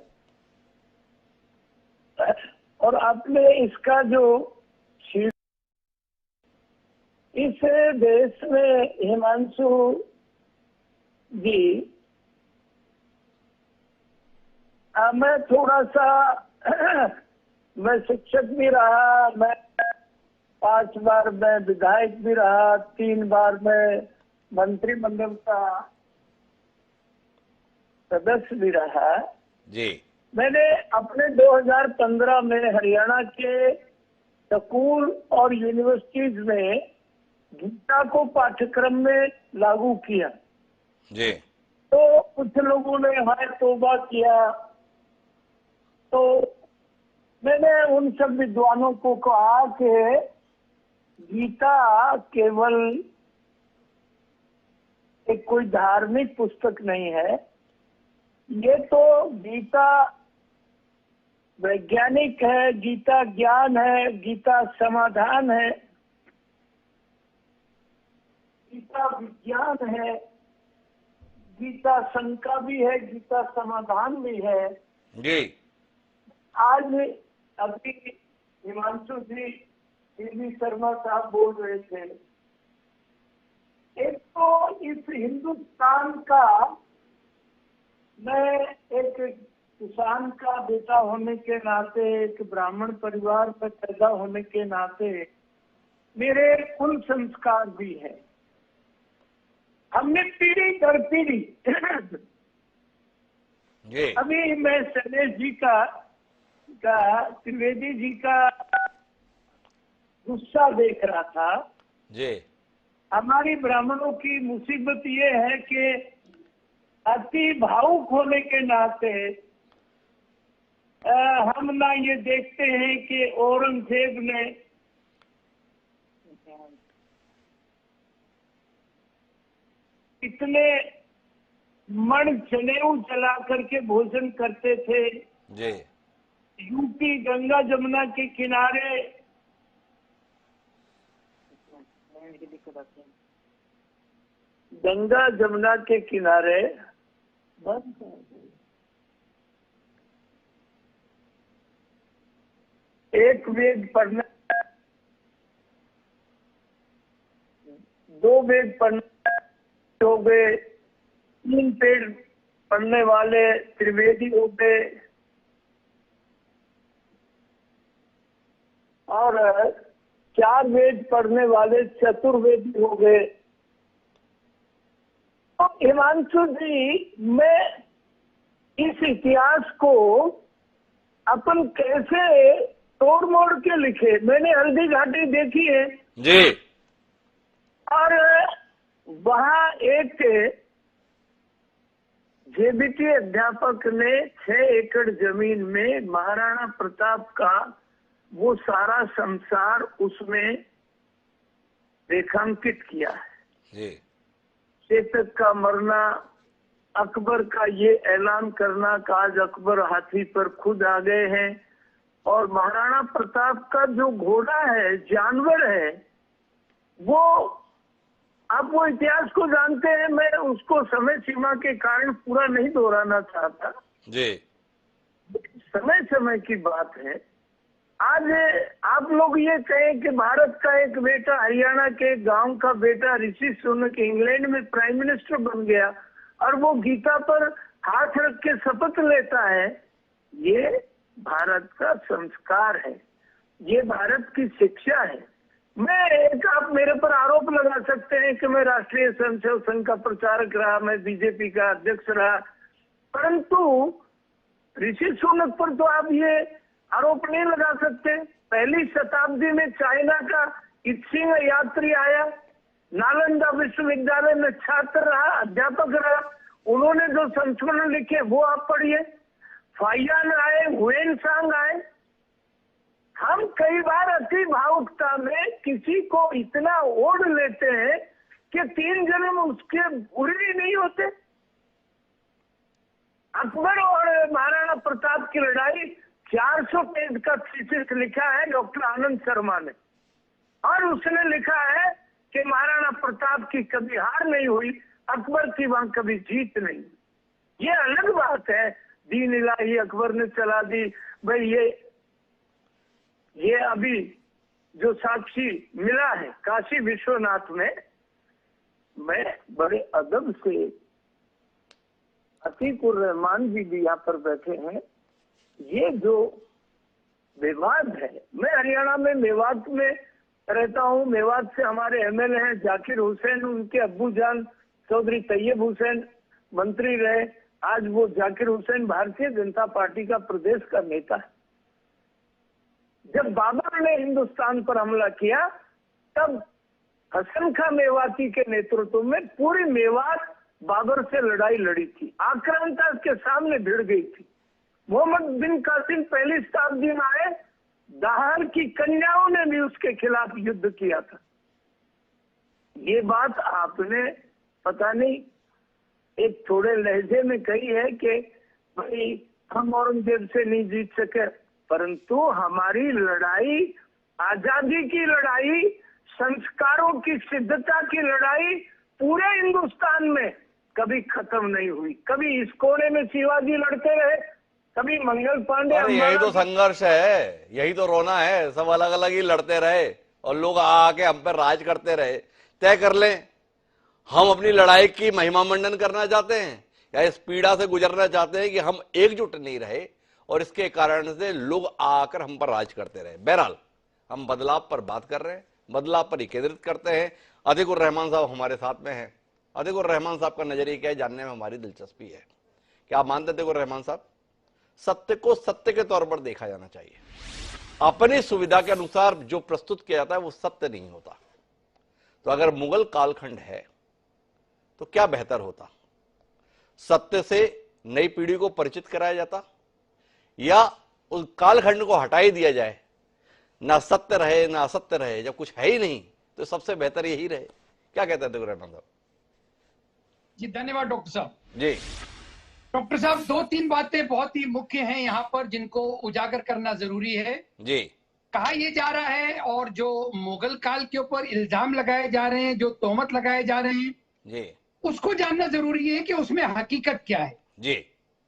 और आपने इसका जो इस देश में हिमांशु जी, मैं थोड़ा सा मैं शिक्षक भी रहा, मैं 5 बार मैं विधायक भी रहा, 3 बार मैं मंत्रिमंडल का सदस्य भी रहा जी। मैंने अपने 2015 में हरियाणा के स्कूल और यूनिवर्सिटीज में गीता को पाठ्यक्रम में लागू किया जी। तो कुछ लोगों ने हाय तौबा किया, तो मैंने उन सब विद्वानों को कहा कि गीता केवल एक कोई धार्मिक पुस्तक नहीं है, ये तो गीता वैज्ञानिक है, गीता ज्ञान है, गीता समाधान है, गीता विज्ञान है, गीता शंका भी है, गीता समाधान भी है। जी। आज अभी हिमांशु जी पी शर्मा साहब बोल रहे थे, एक तो इस हिंदुस्तान का मैं एक किसान का बेटा होने के नाते, एक ब्राह्मण परिवार में पैदा होने के नाते मेरे कुल संस्कार भी है। हमने पीढ़ी दर पीढ़ी अभी मैं शैलेश जी का त्रिवेदी जी का गुस्सा देख रहा था जी। हमारी ब्राह्मणों की मुसीबत ये है कि अति भावुक होने के नाते हम ना ये देखते हैं कि औरंगजेब ने इतने मण जनेऊ जला करके भोजन करते थे जी। यूपी गंगा जमुना के किनारे गंगा जमुना के किनारे एक वेद पढ़ना, 2 वेद पढ़ने हो गए, 3 पेड़ पढ़ने वाले त्रिवेदी हो गए और 4 वेद पढ़ने वाले चतुर्वेदी हो गए। तो हिमांशु जी, मैं इस इतिहास को अपन कैसे तोड़ मोड़ के लिखे? मैंने हल्दी घाटी देखी है जी। और वहाँ एक जेबीटी अध्यापक ने 6 एकड़ जमीन में महाराणा प्रताप का वो सारा संसार उसमें रेखांकित किया है जी। चेतक का मरना, अकबर का ये ऐलान करना कि आज अकबर हाथी पर खुद आ गए हैं, और महाराणा प्रताप का जो घोड़ा है, जानवर है, वो आप वो इतिहास को जानते हैं। मैं उसको समय सीमा के कारण पूरा नहीं दोहराना चाहता जी। समय समय की बात है। आज आप लोग ये कहें कि भारत का एक बेटा, हरियाणा के गांव का बेटा ऋषि सुनक इंग्लैंड में प्राइम मिनिस्टर बन गया और वो गीता पर हाथ रख के शपथ लेता है, ये भारत का संस्कार है, ये भारत की शिक्षा है। आप मेरे पर आरोप लगा सकते हैं कि मैं राष्ट्रीय स्वयंसेवक संघ का प्रचारक रहा, मैं बीजेपी का अध्यक्ष रहा, परंतु ऋषि सुनक पर तो आप ये आरोप नहीं लगा सकते। पहली शताब्दी में चाइना का इत्सिंग यात्री आया, नालंदा विश्वविद्यालय में छात्र रहा, अध्यापक रहा, उन्होंने जो संस्करण लिखे वो आप पढ़िए। फाइयान आए, हुएन सांग आए। हम कई बार अति भावुकता में किसी को इतना ओढ़ लेते हैं कि 3 जन्म उसके पूरे ही नहीं होते। अकबर और महाराणा प्रताप की लड़ाई 400 पेज का थीसिस लिखा है डॉक्टर आनंद शर्मा ने, और उसने लिखा है कि महाराणा प्रताप की कभी हार नहीं हुई, अकबर की वहां कभी जीत नहीं। ये अलग बात है, दीन इलाही अकबर ने चला दी। भाई ये अभी जो साक्षी मिला है काशी विश्वनाथ में, मैं बड़े अदब से, अतीकुर रहमान जी भी यहाँ पर बैठे हैं, ये जो विवाद है, मैं हरियाणा में मेवात में रहता हूँ। मेवात से हमारे एमएलए हैं जाकिर हुसैन, उनके अब्बू जान चौधरी तैयब हुसैन मंत्री रहे, आज वो जाकिर हुसैन भारतीय जनता पार्टी का प्रदेश का नेता है। जब बाबर ने हिंदुस्तान पर हमला किया तब हसन खां मेवाती के नेतृत्व में पूरी मेवात बाबर से लड़ाई लड़ी थी, आक्रांता के सामने भिड़ गई थी। मोहम्मद बिन कासिम पहली शताब्दी में आए, दाहर की कन्याओं ने भी उसके खिलाफ युद्ध किया था। ये बात आपने पता नहीं एक थोड़े लहजे में कही है कि भाई हम औरंगजेब से नहीं जीत सके, परंतु हमारी लड़ाई, आजादी की लड़ाई, संस्कारों की सिद्धता की लड़ाई पूरे हिंदुस्तान में कभी खत्म नहीं हुई। कभी इस कोने में शिवाजी लड़ते रहे, कभी मंगल पांडे। यही तो संघर्ष है, यही तो रोना है, सब अलग अलग ही लड़ते रहे और लोग आके हम पर राज करते रहे। तय कर लें, हम अपनी लड़ाई की महिमा मंडन करना चाहते हैं या इस पीड़ा से गुजरना चाहते हैं कि हम एकजुट नहीं रहे और इसके कारण से लोग आकर हम पर राज करते रहे। बहरहाल हम बदलाव पर बात कर रहे हैं, बदलाव पर ही केंद्रित करते हैं। अतिकुर रहमान साहब हमारे साथ में हैं। अतिकुर रहमान साहब का नजरिया क्या है, जानने में हमारी दिलचस्पी है। क्या आप मानते अतिकुर रहमान साहब, सत्य को सत्य के तौर पर देखा जाना चाहिए, अपनी सुविधा के अनुसार जो प्रस्तुत किया जाता है वो सत्य नहीं होता। तो अगर मुगल कालखंड है तो क्या बेहतर होता, सत्य से नई पीढ़ी को परिचित कराया जाता या उस कालखंड को हटा ही दिया जाए, ना सत्य रहे ना असत्य रहे, जब कुछ है ही नहीं तो सबसे बेहतर यही रहे। क्या कहते हैं रहमान साहब? जी धन्यवाद डॉक्टर साहब। जी डॉक्टर साहब, 2-3 बातें बहुत ही मुख्य हैं यहाँ पर जिनको उजागर करना जरूरी है। जी कहा यह जा रहा है और जो मुगल काल के ऊपर इल्जाम लगाए जा रहे हैं, जो तोहमत लगाए जा रहे हैं, जी उसको जानना जरूरी है कि उसमें हकीकत क्या है। जी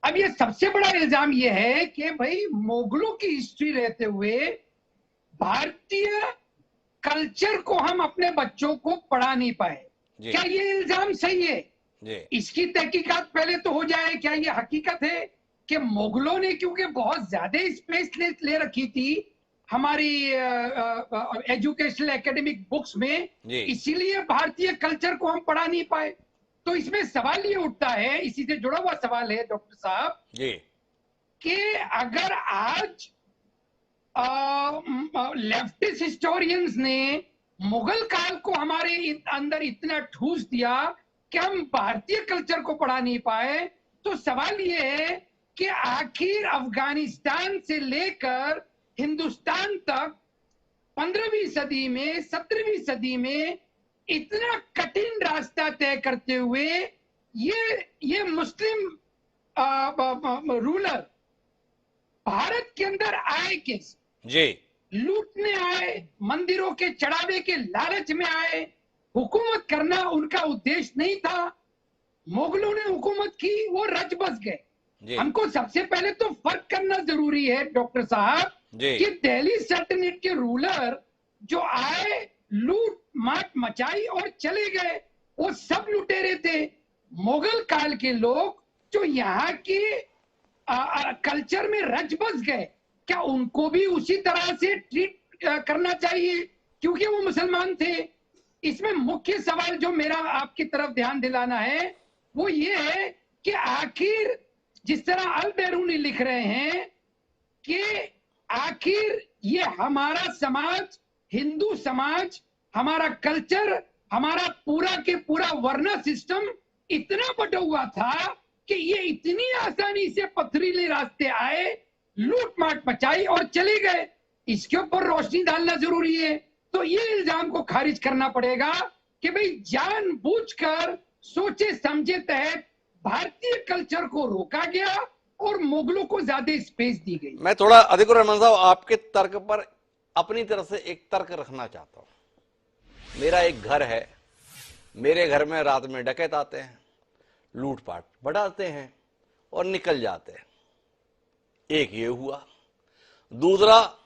अब ये सबसे बड़ा इल्जाम ये है कि भाई मुगलों की हिस्ट्री रहते हुए भारतीय कल्चर को हम अपने बच्चों को पढ़ा नहीं पाए। क्या ये इल्जाम सही है? इसकी तहकीकात पहले तो हो जाए। क्या ये हकीकत है कि मुगलों ने क्योंकि बहुत ज्यादा स्पेस ले रखी थी हमारी एजुकेशनल एकेडमिक बुक्स में, इसीलिए भारतीय कल्चर को हम पढ़ा नहीं पाए? तो इसमें सवाल ये उठता है, इसी से जुड़ा हुआ सवाल है डॉक्टर साहब कि अगर आज लेफ्टिस्ट हिस्टोरियंस ने मुगल काल को हमारे अंदर इतना ठूस दिया कि हम भारतीय कल्चर को पढ़ा नहीं पाए, तो सवाल ये है कि आखिर अफगानिस्तान से लेकर हिंदुस्तान तक 15वीं सदी में 17वीं सदी में इतना कठिन रास्ता तय करते हुए ये मुस्लिम रूलर भारत के अंदर आए कैसे? जी लूटने आए, मंदिरों के चढ़ावे के लालच में आए, हुकूमत करना उनका उद्देश्य नहीं था। मुगलों ने हुकूमत की, वो रच बस गए। हमको सबसे पहले तो फर्क करना जरूरी है डॉक्टर साहब कि दिल्ली सल्तनत के रूलर जो आए, लूट मार मचाई और चले गए, वो सब लुटेरे थे। मुगल काल के लोग जो यहाँ के कल्चर में रच बस गए, क्या उनको भी उसी तरह से ट्रीट करना चाहिए क्योंकि वो मुसलमान थे? इसमें मुख्य सवाल जो मेरा आपकी तरफ ध्यान दिलाना है वो ये है कि आखिर जिस तरह अल बैरूनी लिख रहे हैं कि आखिर ये हमारा समाज, हिंदू समाज, हमारा कल्चर, हमारा पूरा के पूरा वर्ण सिस्टम इतना बटा हुआ था कि ये इतनी आसानी से पथरीले रास्ते आए, लूट मार मचाई और चले गए। इसके ऊपर रोशनी डालना जरूरी है। तो ये इल्जाम को खारिज करना पड़ेगा कि भाई जानबूझकर सोचे समझे तहत भारतीय कल्चर को रोका गया और मुगलों को ज्यादा स्पेस दी गई। मैं थोड़ा अतिकुर रहमान साहब आपके तर्क पर अपनी तरफ से एक तर्क रखना चाहता हूं। मेरा एक घर है, मेरे घर में रात में डकैत आते हैं, लूटपाट बढ़ाते हैं और निकल जाते हैं। एक ये हुआ। दूसरा,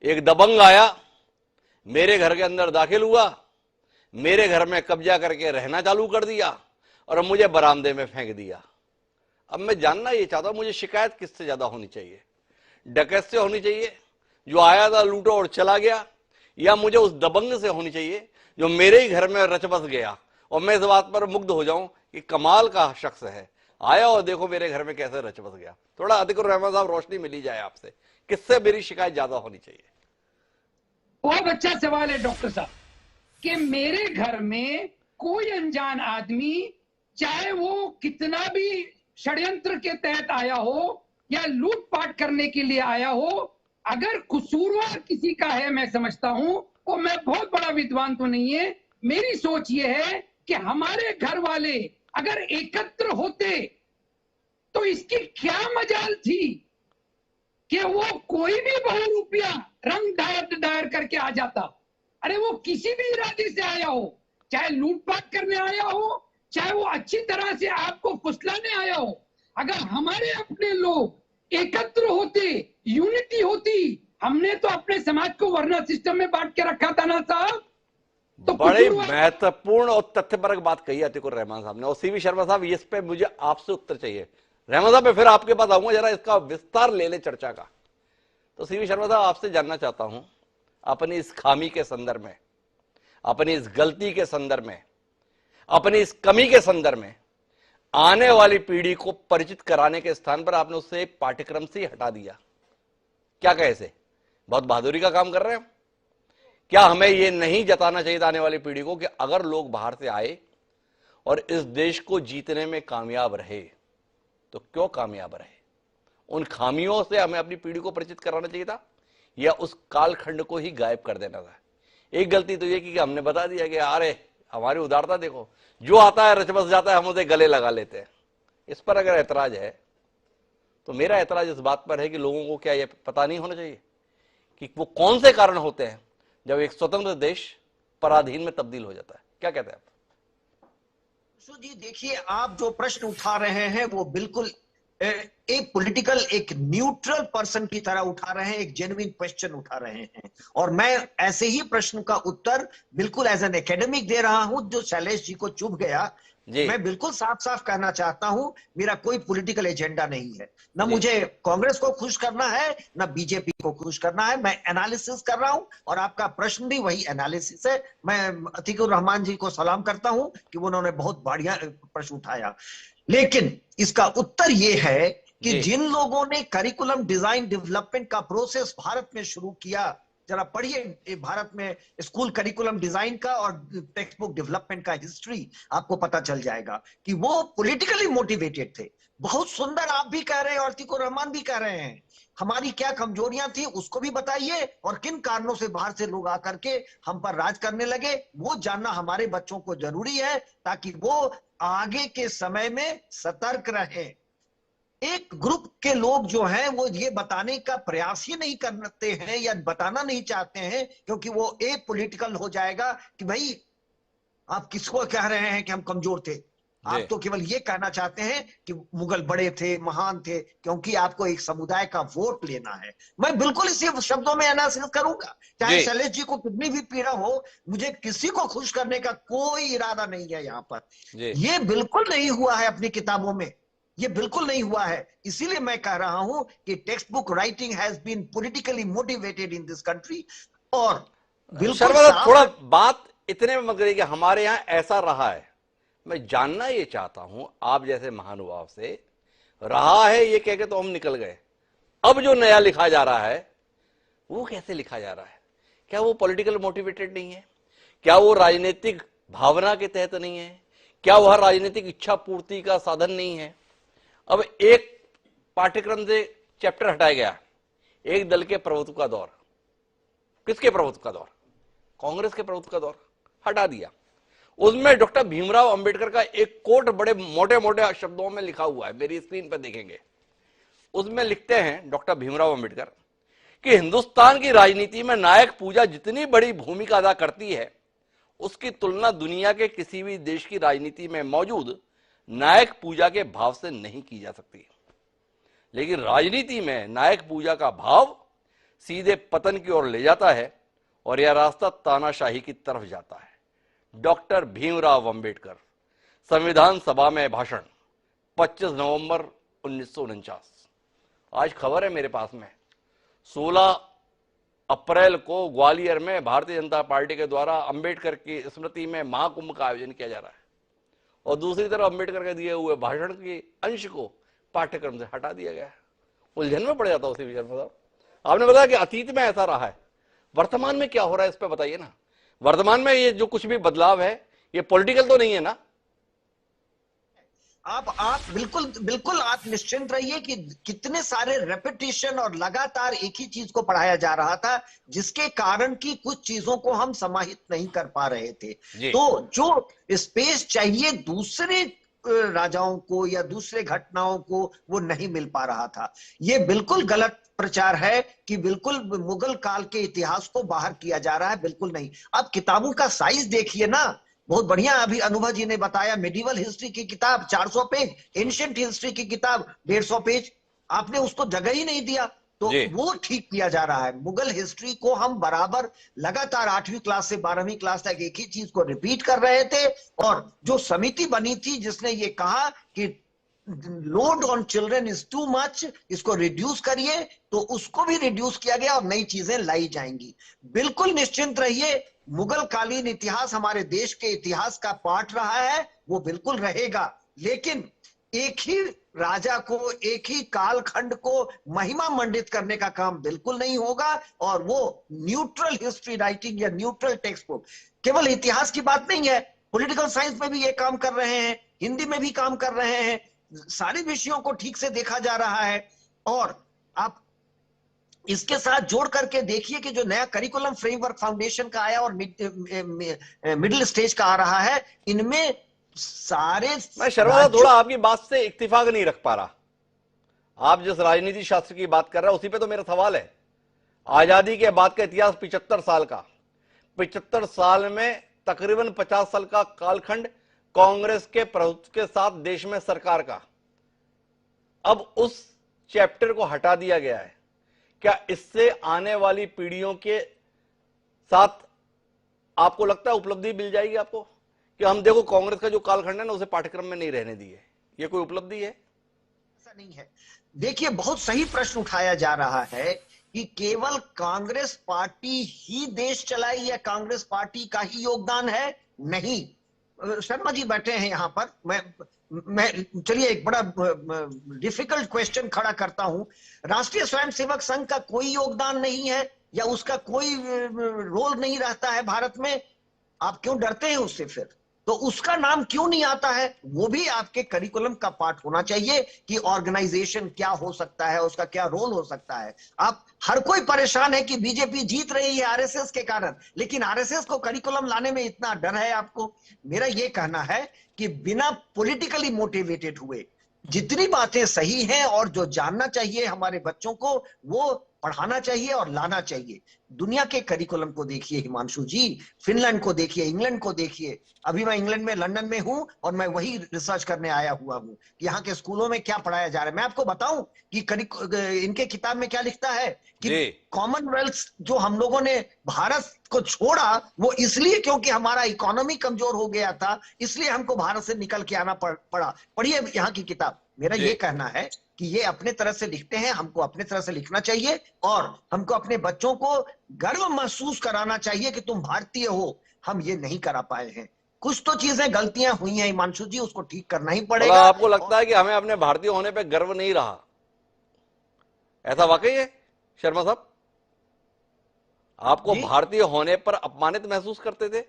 एक दबंग आया, मेरे घर के अंदर दाखिल हुआ, मेरे घर में कब्जा करके रहना चालू कर दिया और मुझे बरामदे में फेंक दिया। अब मैं जानना ये चाहता हूं, मुझे शिकायत किससे ज्यादा होनी चाहिए? डकैत से होनी चाहिए जो आया था, लूटो और चला गया, या मुझे उस दबंग से होनी चाहिए जो मेरे ही घर में रच बस गया और मैं इस बात पर मुग्ध हो जाऊं कि कमाल का शख्स है, आया और देखो मेरे घर में कैसे रच बस गया? थोड़ा अतिकुर रहमान साहब रोशनी मिली जाए आपसे, किससे मेरी शिकायत ज्यादा होनी चाहिए? बहुत अच्छा सवाल है डॉक्टर साहब कि मेरे घर में कोई अनजान आदमी, चाहे वो कितना भी षड्यंत्र के तहत आया हो या लूटपाट करने के लिए आया हो, अगर कसूरवार किसी का है, मैं समझता हूं, और मैं बहुत बड़ा विद्वान तो नहीं है, मेरी सोच ये है कि हमारे घर वाले अगर एकत्र होते तो इसकी क्या मजाल थी कि वो कोई भी बहुरूपिया रंग दायर करके आ जाता। अरे वो किसी भी इरादे से आया हो, चाहे लूटपाट करने आया हो, चाहे वो अच्छी तरह से आपको फुसलाने आया हो, अगर हमारे अपने लोग एकत्र होते, यूनिटी होती, हमने तो अपने समाज को वर्ण सिस्टम में बांट के रखा था ना साहब। तो बड़े महत्वपूर्ण और तथ्यपरक बात कही अतीकुर रहमान साहब ने। और सीवी शर्मा साहब, इस पे मुझे आपसे उत्तर चाहिए। रहमान साहब, फिर आपके पास आऊंगा, जरा इसका विस्तार ले ले चर्चा का। तो सीवी शर्मा साहब, आपसे जानना चाहता हूं, अपनी इस खामी के संदर्भ में, अपनी इस गलती के संदर्भ में, अपनी इस कमी के संदर्भ में, आने वाली पीढ़ी को परिचित कराने के स्थान पर आपने उससे एक पाठ्यक्रम से हटा दिया। क्या कहे इसे? बहुत बहादुरी का काम कर रहे हैं। क्या हमें यह नहीं जताना चाहिए था आने वाली पीढ़ी को कि अगर लोग बाहर से आए और इस देश को जीतने में कामयाब रहे तो क्यों कामयाब रहे? उन खामियों से हमें अपनी पीढ़ी को परिचित कराना चाहिए था, या उस कालखंड को ही गायब कर देना था? एक गलती तो यह की कि हमने बता दिया कि अरे हमारी उदारता देखो, जो आता है रच बस जाता है, हम उसे गले लगा लेते हैं। इस पर अगर ऐतराज है तो मेरा ऐतराज इस बात पर है कि लोगों को क्या यह पता नहीं होना चाहिए कि वो कौन से कारण होते हैं जब एक स्वतंत्र देश पराधीन में तब्दील हो जाता है? क्या कहते हैं आप? जी देखिए, आप जो प्रश्न उठा रहे हैं वो बिल्कुल एक पॉलिटिकल, एक न्यूट्रल पर्सन की तरह उठा रहे हैं, एक जेन्युइन क्वेश्चन उठा रहे हैं। और मैं ऐसे ही प्रश्न का उत्तर बिल्कुल एज एन एकेडमिक दे रहा हूं जो शैलेश जी को चुभ गया। मैं बिल्कुल साफ साफ कहना चाहता हूं, मेरा कोई पॉलिटिकल एजेंडा नहीं है। ना मुझे कांग्रेस को खुश करना है, ना बीजेपी को खुश करना है। मैं एनालिसिस कर रहा हूं और आपका प्रश्न भी वही एनालिसिस है। मैं अतीकुर रहमान जी को सलाम करता हूं कि उन्होंने बहुत बढ़िया प्रश्न उठाया। लेकिन इसका उत्तर यह है कि जिन लोगों ने करिकुलम डिजाइन डेवलपमेंट का प्रोसेस भारत में शुरू किया, जरा पढ़िए भारत में स्कूल करिकुलम डिजाइन का और टेक्स्ट बुक डेवलपमेंट का हिस्ट्री, आपको पता चल जाएगा कि वो पॉलिटिकली मोटिवेटेड थे। बहुत सुंदर आप भी कह रहे हैं और अतीकुर रहमान भी कह रहे हैं। हमारी क्या कमजोरियां थी उसको भी बताइए, और किन कारणों से बाहर से लोग आकर के हम पर राज करने लगे, वो जानना हमारे बच्चों को जरूरी है, ताकि वो आगे के समय में सतर्क रहे। एक ग्रुप के लोग जो हैं वो ये बताने का प्रयास ही नहीं करते हैं या बताना नहीं चाहते हैं, क्योंकि वो एक पॉलिटिकल हो जाएगा कि भाई आप किसको कह रहे हैं कि हम कमजोर थे। आप तो केवल ये कहना चाहते हैं कि मुगल बड़े थे, महान थे, क्योंकि आपको एक समुदाय का वोट लेना है। मैं बिल्कुल इसी शब्दों में एनालिसिस करूंगा, चाहे शैलेश जी को कितनी भी पीड़ा हो। मुझे किसी को खुश करने का कोई इरादा नहीं है यहाँ पर। ये बिल्कुल नहीं हुआ है अपनी किताबों में, ये बिल्कुल नहीं हुआ है। इसीलिए मैं कह रहा हूं कि textbook writing has been politically motivated in this country. और बिल्कुल थोड़ा बात इतने में मत करिए कि हमारे यहाँ ऐसा रहा है। मैं जानना ये चाहता हूं आप जैसे महानुभाव से, रहा है ये कह के तो हम निकल गए, अब जो नया लिखा जा रहा है वो कैसे लिखा जा रहा है? क्या वो पॉलिटिकल मोटिवेटेड नहीं है? क्या वो राजनीतिक भावना के तहत नहीं है? क्या वह राजनीतिक इच्छा पूर्ति का साधन नहीं है? अब एक पाठ्यक्रम से चैप्टर हटाया गया, एक दल के प्रभुत्व का दौर। किसके प्रभुत्व का दौर? कांग्रेस के प्रभुत्व का दौर हटा दिया। उसमें डॉक्टर भीमराव अंबेडकर का एक कोट बड़े मोटे मोटे शब्दों में लिखा हुआ है, मेरी स्क्रीन पर देखेंगे। उसमें लिखते हैं डॉक्टर भीमराव अंबेडकर कि हिंदुस्तान की राजनीति में नायक पूजा जितनी बड़ी भूमिका अदा करती है, उसकी तुलना दुनिया के किसी भी देश की राजनीति में मौजूद नायक पूजा के भाव से नहीं की जा सकती। लेकिन राजनीति में नायक पूजा का भाव सीधे पतन की ओर ले जाता है और यह रास्ता तानाशाही की तरफ जाता है। डॉक्टर भीमराव अंबेडकर, संविधान सभा में भाषण 25 नवंबर 1949। आज खबर है मेरे पास में, 16 अप्रैल को ग्वालियर में भारतीय जनता पार्टी के द्वारा अंबेडकर की स्मृति में महाकुंभ का आयोजन किया जा रहा है, और दूसरी तरफ अंबेडकर के दिए हुए भाषण के अंश को पाठ्यक्रम से हटा दिया गया है। उलझन में पड़ जाता उसी विषय में। आपने बताया कि अतीत में ऐसा रहा है, वर्तमान में क्या हो रहा है इस पर बताइए ना। वर्तमान में ये जो कुछ भी बदलाव है ये पॉलिटिकल तो नहीं है ना? आप बिल्कुल आप निश्चिंत रहिए कि कितने सारे रेपिटेशन और लगातार एक ही चीज को पढ़ाया जा रहा था, जिसके कारण कि कुछ चीजों को हम समाहित नहीं कर पा रहे थे। तो जो स्पेस चाहिए दूसरे राजाओं को या दूसरे घटनाओं को, वो नहीं मिल पा रहा था। ये बिल्कुल गलत प्रचार है कि बिल्कुल मुगल काल के इतिहास को बाहर किया जा रहा है, बिल्कुल नहीं। आप किताबों का साइज देखिए ना, बहुत बढ़िया अभी अनुभव जी ने बताया। मेडिवल हिस्ट्री की किताब 400 पेज, एंशिएंट हिस्ट्री की किताब 150 पेज, आपने उसको जगह ही नहीं दिया। तो वो ठीक किया जा रहा है। मुगल हिस्ट्री को हम बराबर लगातार 8वीं क्लास से 12वीं क्लास तक एक ही चीज को रिपीट कर रहे थे, और जो समिति बनी थी जिसने ये कहा कि load on children is too much, इसको रिड्यूस करिए, तो उसको भी रिड्यूस किया गया और नई चीजें लाई जाएंगी। बिल्कुल निश्चिंत रहिए, मुगल कालीन इतिहास हमारे देश के इतिहास का पार्ट रहा है, वो बिल्कुल रहेगा, लेकिन एक ही राजा को, एक ही कालखंड को महिमा मंडित करने का काम बिल्कुल नहीं होगा। और वो न्यूट्रल हिस्ट्री राइटिंग या न्यूट्रल टेक्स्ट बुक, केवल इतिहास की बात नहीं है, पॉलिटिकल साइंस में भी ये काम कर रहे हैं, हिंदी में भी काम कर रहे हैं, सारे विषयों को ठीक से देखा जा रहा है। और आप इसके साथ जोड़ करके देखिए कि जो नया करिकुलम फ्रेमवर्क फाउंडेशन का आया और मिडिल स्टेज का आ रहा है, इनमें सारे, मैं शर्मा थोड़ा आपकी बात से इत्तेफाक नहीं रख पा रहा। आप जिस राजनीति शास्त्र की बात कर रहे हैं उसी पे तो मेरा सवाल है। आजादी के बाद का इतिहास 75 साल का, 75 साल में तकरीबन 50 साल का कालखंड कांग्रेस के प्रभुत्व के साथ देश में सरकार का, अब उस चैप्टर को हटा दिया गया है। क्या इससे आने वाली पीढ़ियों के साथ आपको लगता है उपलब्धि मिल जाएगी आपको कि हम देखो कांग्रेस का जो कालखंड है ना उसे पाठ्यक्रम में नहीं रहने दिए? ये कोई उपलब्धि है? ऐसा नहीं है। देखिए, बहुत सही प्रश्न उठाया जा रहा है कि केवल कांग्रेस पार्टी ही देश चलाई या कांग्रेस पार्टी का ही योगदान है। नहीं, शर्मा जी बैठे हैं यहां पर, मैं चलिए एक बड़ा डिफिकल्ट क्वेश्चन खड़ा करता हूं। राष्ट्रीय स्वयंसेवक संघ का कोई योगदान नहीं है या उसका कोई रोल नहीं रहता है भारत में? आप क्यों डरते हैं उससे? फिर तो उसका नाम क्यों नहीं आता है? वो भी आपके करिकुलम का पार्ट होना चाहिए कि ऑर्गेनाइजेशन क्या हो सकता है, उसका क्या रोल हो सकता है। आप हर कोई परेशान है कि बीजेपी जीत रही है आरएसएस के कारण, लेकिन आरएसएस को करिकुलम लाने में इतना डर है आपको? मेरा ये कहना है कि बिना पॉलिटिकली मोटिवेटेड हुए जितनी बातें सही हैं और जो जानना चाहिए हमारे बच्चों को, वो पढ़ाना चाहिए और लाना चाहिए। दुनिया के करिकुलम को देखिए हिमांशु जी, फिनलैंड को देखिए, इंग्लैंड को देखिए। अभी मैं इंग्लैंड में, लंदन में हूं और मैं वही रिसर्च करने आया हुआ हूं कि यहाँ के स्कूलों में क्या पढ़ाया जा रहा है। मैं आपको बताऊं कि इनके किताब में क्या लिखता है कि कॉमनवेल्थ जो हम लोगों ने भारत को छोड़ा वो इसलिए क्योंकि हमारा इकोनॉमी कमजोर हो गया था, इसलिए हमको भारत से निकल के आना पड़ा। पढ़िए यहाँ की किताब। मेरा ये कहना है कि ये अपने तरह से लिखते हैं, हमको अपने तरह से लिखना चाहिए और हमको अपने बच्चों को गर्व महसूस कराना चाहिए कि तुम भारतीय हो। हम ये नहीं करा पाए हैं। कुछ तो चीजें गलतियां हुई हैं हिमांशु जी, उसको ठीक करना ही पड़ेगा। आपको लगता है कि हमें अपने भारतीय होने पे गर्व नहीं रहा? ऐसा वाकई है शर्मा साहब? आपको भारतीय होने पर अपमानित महसूस करते थे,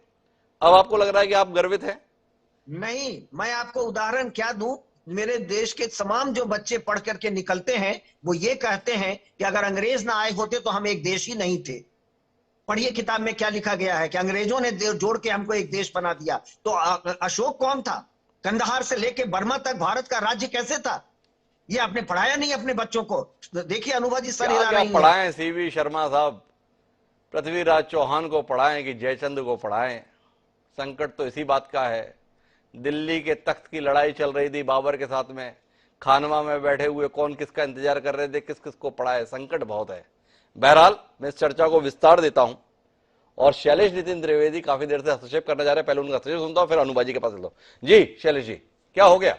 अब आपको लग रहा है कि आप गर्वित हैं? नहीं, मैं आपको उदाहरण क्या दूं। मेरे देश के तमाम जो बच्चे पढ़ करके निकलते हैं वो ये कहते हैं कि अगर अंग्रेज ना आए होते तो हम एक देश ही नहीं थे। पढ़िए किताब में क्या लिखा गया है कि अंग्रेजों ने जोड़ के हमको एक देश बना दिया। तो अशोक कौन था? कंदहार से लेके बर्मा तक भारत का राज्य कैसे था? ये आपने पढ़ाया नहीं अपने बच्चों को? देखिए अनुभव जी सर हिला रही हैं। पढ़ाएं सीवी शर्मा साहब, पृथ्वीराज चौहान को पढ़ाएं कि जयचंद को पढ़ाएं? संकट तो इसी बात का है। दिल्ली के तख्त की लड़ाई चल रही थी बाबर के साथ में, खानवा में बैठे हुए कौन किसका इंतजार कर रहे थे, किस किस को पढ़ाए। संकट बहुत है। बहरहाल मैं इस चर्चा को विस्तार देता हूं और शैलेश नितिन त्रिवेदी काफी देर से हस्तक्षेप करना चाह रहे हैं। पहले उनका हस्तक्षेप सुनता हूं, फिर अनुबाजी के पास चलता हूं। जी शैलेश जी, क्या हो गया?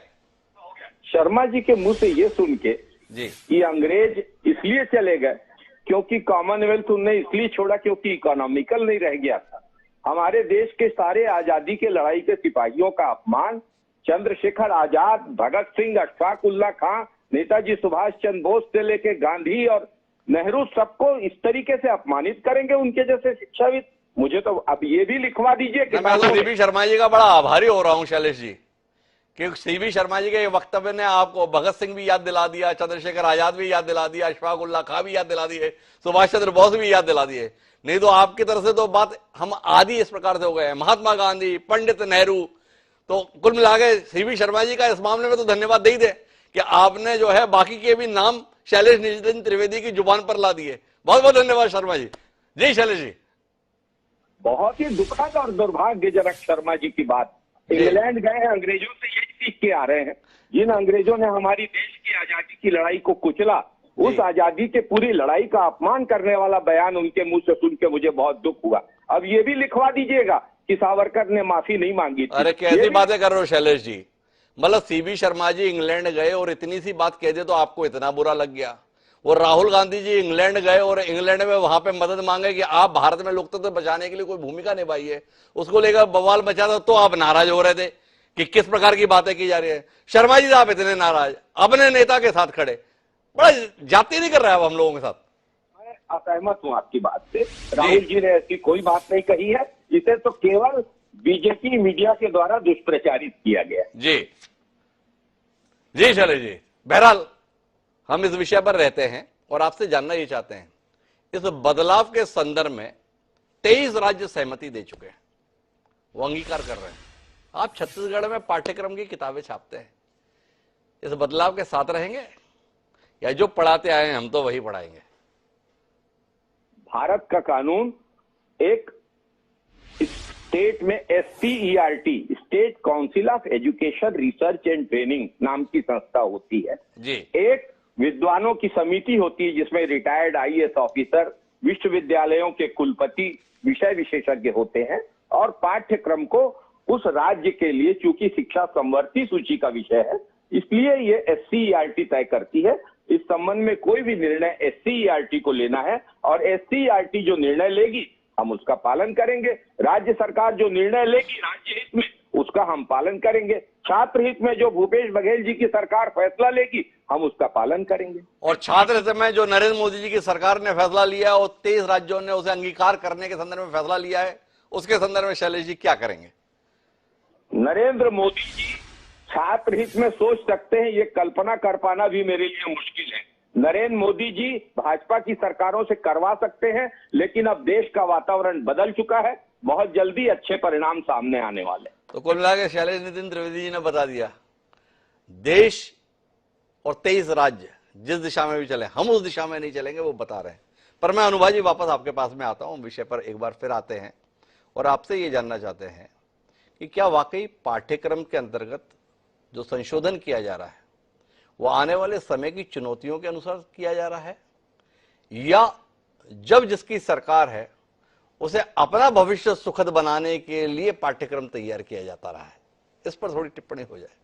शर्मा जी के मुंह से ये सुन के जी कि अंग्रेज इसलिए चले गए क्योंकि कॉमनवेल्थ उन्हें इसलिए छोड़ा क्योंकि इकोनॉमिकल नहीं रह गया था। हमारे देश के सारे आजादी के लड़ाई के सिपाहियों का अपमान, चंद्रशेखर आजाद, भगत सिंह, अशफाक उल्ला खां, नेताजी सुभाष चंद्र बोस से लेके गांधी और नेहरू, सबको इस तरीके से अपमानित करेंगे उनके जैसे शिक्षाविद? मुझे तो अब ये भी लिखवा दीजिए कि मैं तो सीवी शर्मा जी का बड़ा आभारी हो रहा हूं शैलेश जी, कि सीवी शर्मा जी के वक्तव्य ने आपको भगत सिंह भी याद दिला दिया, चंद्रशेखर आजाद भी याद दिला दिया, अशफाक उल्ला खां भी याद दिला दिए, सुभाष चंद्र बोस भी याद दिला दिए। नहीं तो आपकी तरफ से तो बात हम आदि इस प्रकार से हो गए, महात्मा गांधी, पंडित नेहरू। तो कुल मिला के सीवी शर्मा जी का इस मामले में तो धन्यवाद दे ही दे कि आपने जो है बाकी के भी नाम शैलेश नितिन त्रिवेदी की जुबान पर ला दिए। बहुत बहुत धन्यवाद शर्मा जी। जी शैलेश जी, बहुत ही दुखद और दुर्भाग्यजनक शर्मा जी की बात। इंग्लैंड गए हैं, अंग्रेजों से यही सीख के आ रहे हैं। जिन अंग्रेजों ने हमारी देश की आजादी की लड़ाई को कुचला, उस आजादी के पूरी लड़ाई का अपमान करने वाला बयान उनके मुंह से सुन के मुझे बहुत दुख हुआ। अब ये भी लिखवा दीजिएगा कि सावरकर ने माफी नहीं मांगी थी। अरे कैसी बातें कर रहे हो शैलेश जी, मतलब सीबी शर्मा जी इंग्लैंड गए और इतनी सी बात कह दे तो आपको इतना बुरा लग गया। वो राहुल गांधी जी इंग्लैंड गए और इंग्लैंड में वहां पे मदद मांगे कि आप भारत में लोकतंत्र बचाने के लिए कोई भूमिका निभाई है, उसको लेकर बवाल मचा था तो आप नाराज हो रहे थे कि किस प्रकार की बातें की जा रही है। शर्मा जी आप इतने नाराज, अपने नेता के साथ खड़े, बड़ा जाती नहीं कर रहा है हम लोगों के साथ। मैं असहमत हूं आपकी बात से। राहुल जी ने ऐसी कोई बात नहीं कही है, इसे तो केवल बीजेपी मीडिया के द्वारा दुष्प्रचारित किया गया। जी जी शैलेश जी, बहरहाल हम इस विषय पर रहते हैं और आपसे जानना ये चाहते हैं, इस बदलाव के संदर्भ में 23 राज्य सहमति दे चुके हैं, वो अंगीकार कर रहे हैं। आप छत्तीसगढ़ में पाठ्यक्रम की किताबें छापते हैं, इस बदलाव के साथ रहेंगे या जो पढ़ाते आए हैं हम तो वही पढ़ाएंगे? भारत का कानून एक स्टेट में SCERT, state council of education research and training नाम की संस्था होती है जी। एक विद्वानों की समिति होती है जिसमें रिटायर्ड IAS ऑफिसर, विश्वविद्यालयों के कुलपति, विषय विशेषज्ञ होते हैं और पाठ्यक्रम को उस राज्य के लिए, चूंकि शिक्षा संवर्ती सूची का विषय है इसलिए ये SCERT तय करती है। इस संबंध में कोई भी निर्णय SCERT को लेना है और SCERT जो निर्णय लेगी हम उसका पालन करेंगे। राज्य सरकार जो निर्णय लेगी राज्य हित में उसका हम पालन करेंगे। छात्र हित में जो भूपेश बघेल जी की सरकार फैसला लेगी हम उसका पालन करेंगे। और छात्र हित में जो नरेंद्र मोदी जी की सरकार ने फैसला लिया और 23 राज्यों ने उसे अंगीकार करने के संदर्भ में फैसला लिया है, उसके संदर्भ में शैलेश जी क्या करेंगे? नरेंद्र मोदी जी छात्र हित में सोच सकते हैं, ये कल्पना कर पाना भी मेरे लिए मुश्किल है। नरेंद्र मोदी जी भाजपा की सरकारों से करवा सकते हैं, लेकिन अब देश का वातावरण बदल चुका है, बहुत जल्दी अच्छे परिणाम सामने आने वाले। तो कुल मिला के शैलेश नितिन त्रिवेदी जी ने बता दिया, देश और 23 राज्य जिस दिशा में भी चले हम उस दिशा में नहीं चलेंगे, वो बता रहे हैं। पर मैं अनुभा जी वापस आपके पास में आता हूं, विषय पर एक बार फिर आते हैं और आपसे ये जानना चाहते हैं कि क्या वाकई पाठ्यक्रम के अंतर्गत जो संशोधन किया जा रहा है वो आने वाले समय की चुनौतियों के अनुसार किया जा रहा है, या जब जिसकी सरकार है उसे अपना भविष्य सुखद बनाने के लिए पाठ्यक्रम तैयार किया जाता रहा है? इस पर थोड़ी टिप्पणी हो जाए।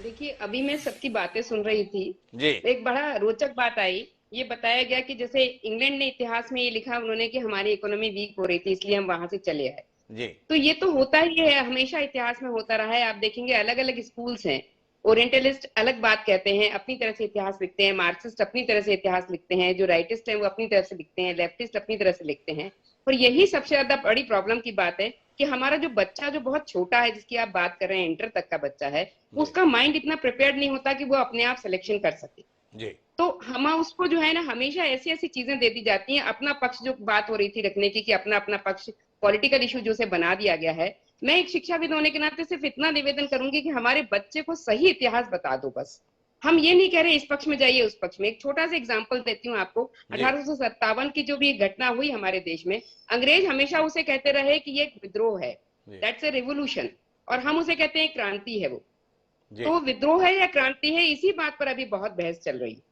देखिए, अभी मैं सबकी बातें सुन रही थी जी। एक बड़ा रोचक बात आई, ये बताया गया कि जैसे इंग्लैंड ने इतिहास में ये लिखा उन्होंने कि हमारी इकोनॉमी वीक हो रही थी इसलिए हम वहां से चले आए जी। तो ये तो होता ही है, हमेशा इतिहास में होता रहा है। आप देखेंगे अलग अलग स्कूल्स हैं, ओरिएंटलिस्ट अलग बात कहते हैं, अपनी तरह से इतिहास लिखते हैं, मार्क्सिस्ट अपनी तरह से इतिहास लिखते हैं, जो राइटिस्ट हैं वो अपनी तरह से लिखते हैं, लेफ्टिस्ट अपनी तरह से लिखते हैं। और यही सबसे ज्यादा बड़ी प्रॉब्लम की बात है कि हमारा जो बच्चा जो बहुत छोटा है, जिसकी आप बात कर रहे हैं, इंटर तक का बच्चा है, उसका माइंड इतना प्रिपेयर्ड नहीं होता कि वो अपने आप सिलेक्शन कर सके जी। तो हम उसको जो है ना हमेशा ऐसी ऐसी चीजें दे दी जाती हैं, अपना पक्ष जो बात हो रही थी रखने की कि अपना अपना पक्ष पॉलिटिकल इशू जो से बना दिया गया है। मैं एक शिक्षाविद होने के नाते सिर्फ इतना निवेदन करूंगी कि हमारे बच्चे को सही इतिहास बता दो बस। हम ये नहीं कह रहे इस पक्ष में जाइए उस पक्ष में। एक छोटा सा एग्जांपल देती हूँ आपको, 1857 की जो भी घटना हुई हमारे देश में, अंग्रेज हमेशा उसे कहते रहे कि ये एक विद्रोह है, दैट्स ए रिवोल्यूशन, और हम उसे कहते हैं क्रांति है वो। तो विद्रोह है या क्रांति है, इसी बात पर अभी बहुत बहस चल रही है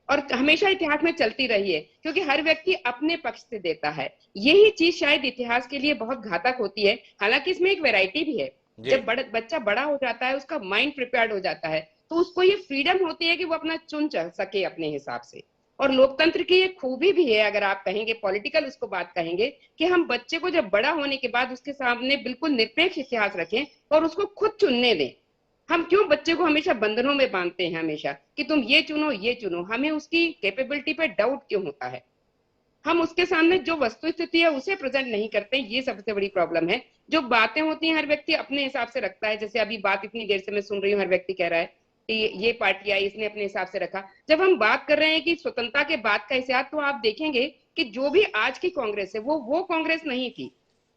और हमेशा इतिहास में चलती रही है, क्योंकि हर व्यक्ति अपने पक्ष से देता है। यही चीज शायद इतिहास के लिए बहुत घातक होती है। हालांकि इसमें एक वैरायटी भी है, जब बच्चा बड़ा हो जाता है, उसका माइंड प्रिपेयर्ड हो जाता है, तो उसको ये फ्रीडम होती है कि वो अपना चुन सके अपने हिसाब से। और लोकतंत्र की एक खूबी भी है, अगर आप कहेंगे पॉलिटिकल उसको बात कहेंगे, कि हम बच्चे को जब बड़ा होने के बाद उसके सामने बिल्कुल निरपेक्ष इतिहास रखें और उसको खुद चुनने दें। हम क्यों बच्चे को हमेशा बंधनों में बांधते हैं, हमेशा कि तुम ये चुनो ये चुनो, हमें उसकी कैपेबिलिटी पे डाउट क्यों होता है? हम उसके सामने जो वस्तु स्थिति है उसे प्रेजेंट नहीं करते, ये सबसे बड़ी प्रॉब्लम है। जो बातें होती हैं हर व्यक्ति अपने हिसाब से रखता है। जैसे अभी बात इतनी देर से मैं सुन रही हूँ, हर व्यक्ति कह रहा है कि ये पार्टी आई, इसने अपने हिसाब से रखा। जब हम बात कर रहे हैं कि स्वतंत्रता के बाद का इतिहास, तो आप देखेंगे कि जो भी आज की कांग्रेस है वो कांग्रेस नहीं थी।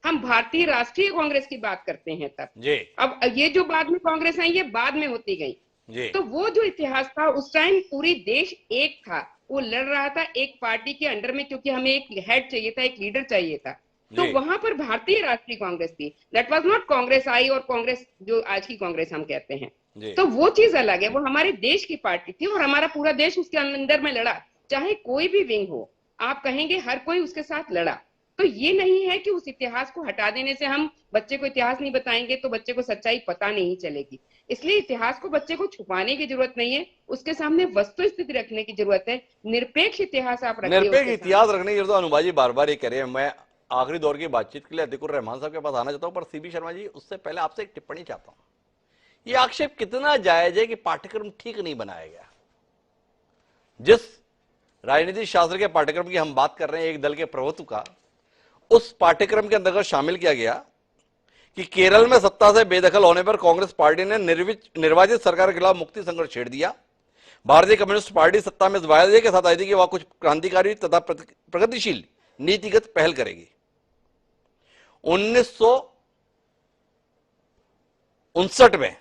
हम भारतीय राष्ट्रीय कांग्रेस की बात करते हैं तब जी। अब ये जो बाद में कांग्रेस आई, ये बाद में होती गई जी। तो वो जो इतिहास था उस टाइम पूरी देश एक था, वो लड़ रहा था एक पार्टी के अंडर में, क्योंकि हमें एक हेड चाहिए था, एक लीडर चाहिए था। तो वहां पर भारतीय राष्ट्रीय कांग्रेस थी, दैट वाज नॉट कांग्रेस आई और कांग्रेस जो आज की कांग्रेस हम कहते हैं। तो वो चीज अलग है। वो हमारे देश की पार्टी थी और हमारा पूरा देश उसके अंदर में लड़ा, चाहे कोई भी विंग हो, आप कहेंगे हर कोई उसके साथ लड़ा। तो ये नहीं है कि उस इतिहास को हटा देने से हम बच्चे को इतिहास नहीं बताएंगे तो बच्चे को सच्चाई पता नहीं चलेगी। इसलिए इतिहास को बच्चे को छुपाने की जरूरत नहीं है, उसके सामने वस्तु स्थिति रखने की जरूरत है। निरपेक्ष इतिहास आप रखिए, निरपेक्ष इतिहास रखने की जरूरत। अनुबाजी बार बार ये कह रहे हैं। मैं आखिरी दौर की बातचीत के लिए अतिकुर रहमान साहब के पास आना चाहता हूं, पर सीबी शर्मा जी उससे पहले आपसे एक टिप्पणी चाहता हूं। ये आक्षेप कितना जायज है कि पाठ्यक्रम ठीक नहीं बनाया गया? जिस राजनीति शास्त्र के पाठ्यक्रम की हम बात कर रहे हैं, एक दल के प्रभुत्व का, उस पाठ्यक्रम के अंतर्गत शामिल किया गया कि केरल में सत्ता से बेदखल होने पर कांग्रेस पार्टी ने निर्वाचित सरकार के खिलाफ मुक्ति संघर्ष छेड़ दिया। भारतीय कम्युनिस्ट पार्टी सत्ता में इस वायदे के साथ आई थी कि वह कुछ क्रांतिकारी तथा प्रगतिशील नीतिगत पहल करेगी। 1959 में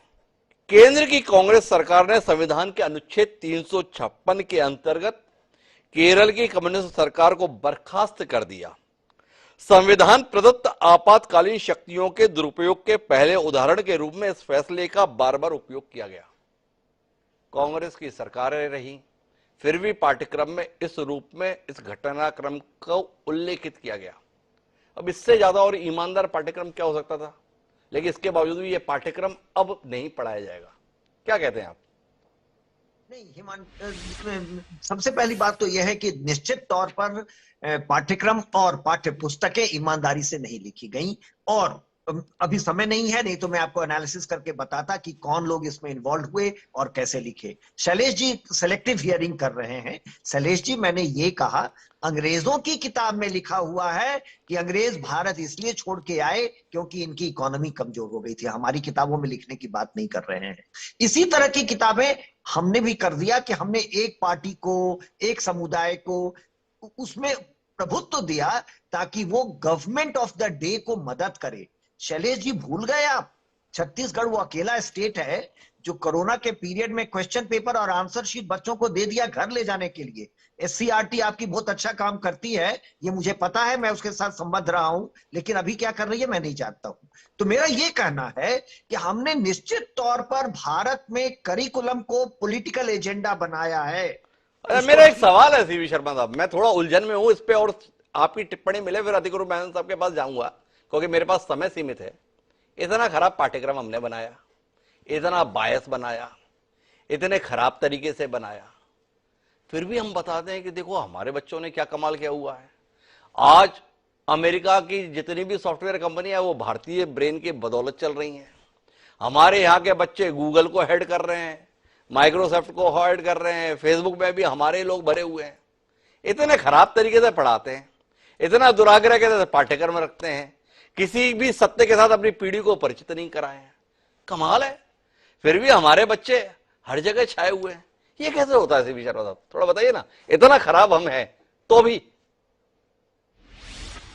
केंद्र की कांग्रेस सरकार ने संविधान के अनुच्छेद 356 के अंतर्गत केरल की कम्युनिस्ट सरकार को बर्खास्त कर दिया। संविधान प्रदत्त आपातकालीन शक्तियों के दुरुपयोग के पहले उदाहरण के रूप में इस फैसले का बार बार उपयोग किया गया। कांग्रेस की सरकारें रही, फिर भी पाठ्यक्रम में इस रूप में इस घटनाक्रम को उल्लेखित किया गया। अब इससे ज्यादा और ईमानदार पाठ्यक्रम क्या हो सकता था? लेकिन इसके बावजूद भी यह पाठ्यक्रम अब नहीं पढ़ाया जाएगा। क्या कहते हैं आप? नहीं, सबसे पहली बात तो यह है कि निश्चित तौर पर पाठ्यक्रम और पाठ्य पुस्तकें ईमानदारी से नहीं लिखी गई, और अभी समय नहीं है, नहीं तो मैं आपको एनालिसिस करके बताता कि कौन लोग इसमें इन्वॉल्व हुए और कैसे लिखे। शैलेश जी सेलेक्टिव हियरिंग कर रहे हैं। शैलेश जी, मैंने ये कहा अंग्रेजों की किताब में लिखा हुआ है कि अंग्रेज भारत इसलिए छोड़ के आए क्योंकि इनकी इकोनॉमी कमजोर हो गई थी। हमारी किताबों में लिखने की बात नहीं कर रहे हैं। इसी तरह की किताबें हमने भी कर दिया कि हमने एक पार्टी को, एक समुदाय को उसमें प्रभुत्व दिया ताकि वो गवर्नमेंट ऑफ द डे को मदद करे। शैलेश जी, भूल गए आप, छत्तीसगढ़ वो अकेला स्टेट है जो कोरोना के पीरियड में क्वेश्चन पेपर और आंसर शीट बच्चों को दे दिया घर ले जाने के लिए। SCRT आपकी बहुत अच्छा काम करती है, ये मुझे पता है, मैं उसके साथ संबद्ध रहा हूं, लेकिन अभी क्या कर रही है मैं नहीं जानता हूं। तो मेरा ये कहना है कि हमने निश्चित तौर पर भारत में करिकुलम को पॉलिटिकल एजेंडा बनाया है। मेरा एक सवाल है सीवी शर्मा साहब, मैं थोड़ा उलझन में हूं इस पे, और आपकी टिप्पणी मिले फिर अधिकुर रहमान साहब के पास जाऊंगा क्योंकि मेरे पास समय सीमित है। इतना खराब पाठ्यक्रम हमने बनाया, इतना बायस बनाया, इतने खराब तरीके से बनाया, फिर भी हम बताते हैं कि देखो हमारे बच्चों ने क्या कमाल किया हुआ है। आज अमेरिका की जितनी भी सॉफ्टवेयर कंपनी है वो भारतीय ब्रेन की बदौलत चल रही हैं। हमारे यहाँ के बच्चे गूगल को हेड कर रहे हैं, माइक्रोसॉफ्ट को हेड कर रहे हैं, फेसबुक में भी हमारे लोग भरे हुए हैं। इतने खराब तरीके से पढ़ाते हैं, इतना दुराग्रह के साथ पाठ्यक्रम रखते हैं, किसी भी सत्य के साथ अपनी पीढ़ी को परिचित नहीं कराए हैं। कमाल है, फिर भी हमारे बच्चे हर जगह छाए हुए हैं। ये कैसे होता है सीवी शर्मा साहब, थोड़ा बताइए ना। इतना खराब हम हैं तो भी।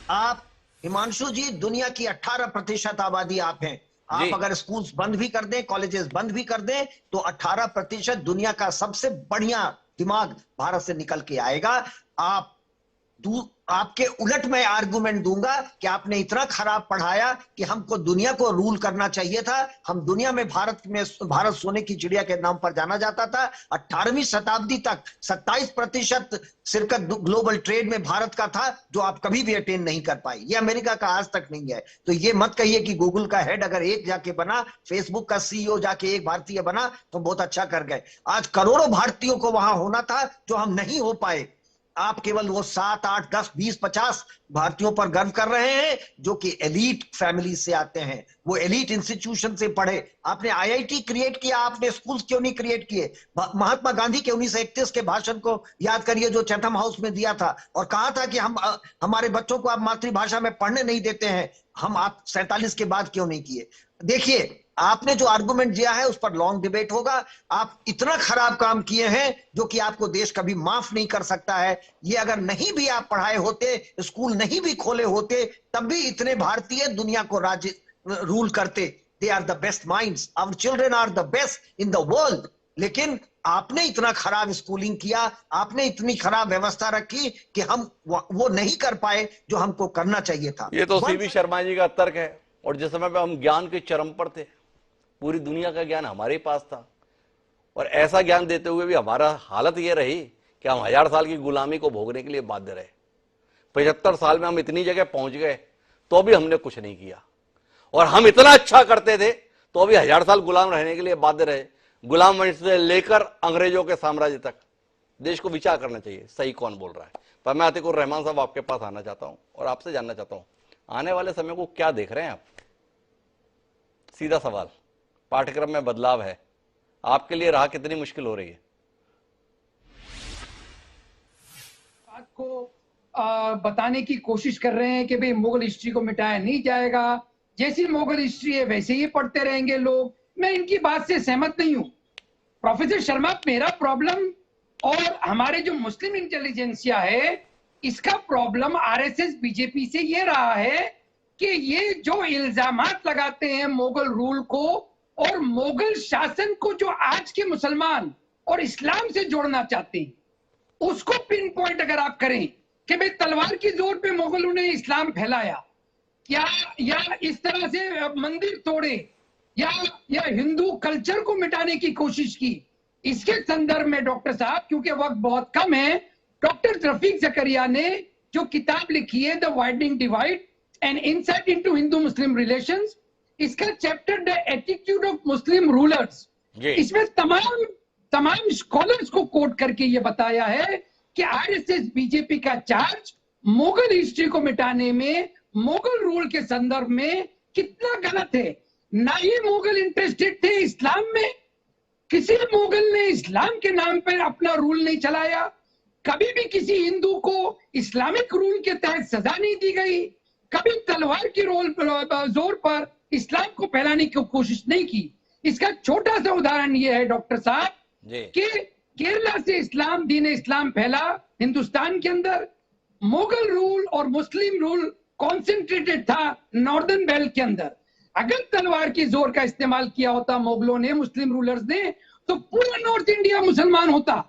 आप हिमांशु जी, दुनिया की 18% आबादी आप हैं। आप अगर स्कूल्स बंद भी कर दें, कॉलेजेस बंद भी कर दें, तो 18% दुनिया का सबसे बढ़िया दिमाग भारत से निकल के आएगा। आपके उलट मैं आर्गुमेंट दूंगा कि आपने इतना खराब पढ़ाया कि हमको दुनिया को रूल करना चाहिए था। हम दुनिया में भारत सोने की चिड़िया के नाम पर जाना जाता था। 18वीं शताब्दी तक 27% शिरकत ग्लोबल ट्रेड में भारत का था, जो आप कभी भी अटेन नहीं कर पाए। ये अमेरिका का आज तक नहीं है। तो ये मत कहिए कि गूगल का हेड अगर एक जाके बना, फेसबुक का CEO जाके एक भारतीय बना तो बहुत अच्छा कर गए। आज करोड़ों भारतीयों को वहां होना था जो हम नहीं हो पाए। आप केवल वो 7, 8, 10, 20, 50 भारतीयों पर गर्व कर रहे हैं जो कि एलीट फैमिली से आते हैं, वो एलीट इंस्टीट्यूशन से पढ़े। आपने IIT क्रिएट किया, आपने स्कूल्स क्यों नहीं क्रिएट किए? महात्मा गांधी के 1931 के भाषण को याद करिए जो चैथम हाउस में दिया था, और कहा था कि हमारे बच्चों को आप मातृभाषा में पढ़ने नहीं देते हैं। हम आप 47 के बाद क्यों नहीं किए? देखिए, आपने जो आर्गुमेंट दिया है उस पर लॉन्ग डिबेट होगा। आप इतना खराब काम किए हैं जो कि आपको देश कभी माफ नहीं कर सकता है। ये अगर नहीं भी आप पढ़ाए होते, स्कूल नहीं भी खोले होते, तब भी इतने भारतीय दुनिया को राज्य रूल करते। They are the best minds, our children are the best in the world. लेकिन आपने इतना खराब स्कूलिंग किया, आपने इतनी खराब व्यवस्था रखी कि हम वो नहीं कर पाए जो हमको करना चाहिए था। ये तो सीवी शर्मा जी का तर्क है, और जिस समय पे हम ज्ञान के चरम पर थे, पूरी दुनिया का ज्ञान हमारे पास था, और ऐसा ज्ञान देते हुए भी हमारा हालत यह रही कि हम 1000 साल की गुलामी को भोगने के लिए बाध्य रहे। 75 साल में हम इतनी जगह पहुंच गए तो भी हमने कुछ नहीं किया, और हम इतना अच्छा करते थे तो भी 1000 साल गुलाम रहने के लिए बाध्य रहे, गुलाम वंश से लेकर अंग्रेजों के साम्राज्य तक। देश को विचार करना चाहिए सही कौन बोल रहा है। पर मैं अतिकुर रहमान साहब आपके पास आना चाहता हूं और आपसे जानना चाहता हूं, आने वाले समय को क्या देख रहे हैं आप? सीधा सवाल, पाठ्यक्रम में बदलाव है, आपके लिए राह कितनी मुश्किल हो रही है? बात को बताने की कोशिश कर रहे हैं कि भाई मुगल हिस्ट्री को मिटाया नहीं जाएगा, जैसी मुगल हिस्ट्री है वैसे ही पढ़ते रहेंगे लोग। मैं इनकी बात से सहमत नहीं हूं। प्रोफेसर शर्मा, मेरा प्रॉब्लम और हमारे जो मुस्लिम इंटेलिजेंसिया है इसका प्रॉब्लम आरएसएस बीजेपी से ये रहा है कि ये जो इल्जामात लगाते हैं मुगल रूल को और मुगल शासन को जो आज के मुसलमान और इस्लाम से जोड़ना चाहते हैं, उसको पिन पॉइंट अगर आप करें कि भाई तलवार की जोर पे मुगलों ने इस्लाम फैलाया या इस तरह से मंदिर तोड़े या हिंदू कल्चर को मिटाने की कोशिश की, इसके संदर्भ में डॉक्टर साहब, क्योंकि वक्त बहुत कम है, डॉक्टर रफीक जकरिया ने जो किताब लिखी है the widening divide and insight into Hindu Muslim relations, इसका chapter the attitude of Muslim rulers, इसमें तमाम स्कॉलर्स को कोट करके ये बताया है कि आरएसएस बीजेपी का चार्ज मुगल हिस्ट्री को मिटाने में, मुगल रूल के संदर्भ में कितना गलत है। ना ही मुगल इंटरेस्टेड थे इस्लाम में, किसी मुगल ने इस्लाम के नाम पर अपना रूल नहीं चलाया, कभी भी किसी हिंदू को इस्लामिक रूल के तहत सजा नहीं दी गई, कभी तलवार की जोर पर इस्लाम को फैलाने की कोशिश नहीं की। इसका छोटा सा उदाहरण यह है डॉक्टर साहब कि केरला से इस्लाम, दीन इस्लाम फैला हिंदुस्तान के अंदर, मुगल रूल और मुस्लिम रूल कॉन्सेंट्रेटेड था नॉर्दर्न बेल्ट के अंदर। अगर तलवार की जोर का इस्तेमाल किया होता मुगलों ने, मुस्लिम रूलर्स ने, तो पूरा नॉर्थ इंडिया मुसलमान होता।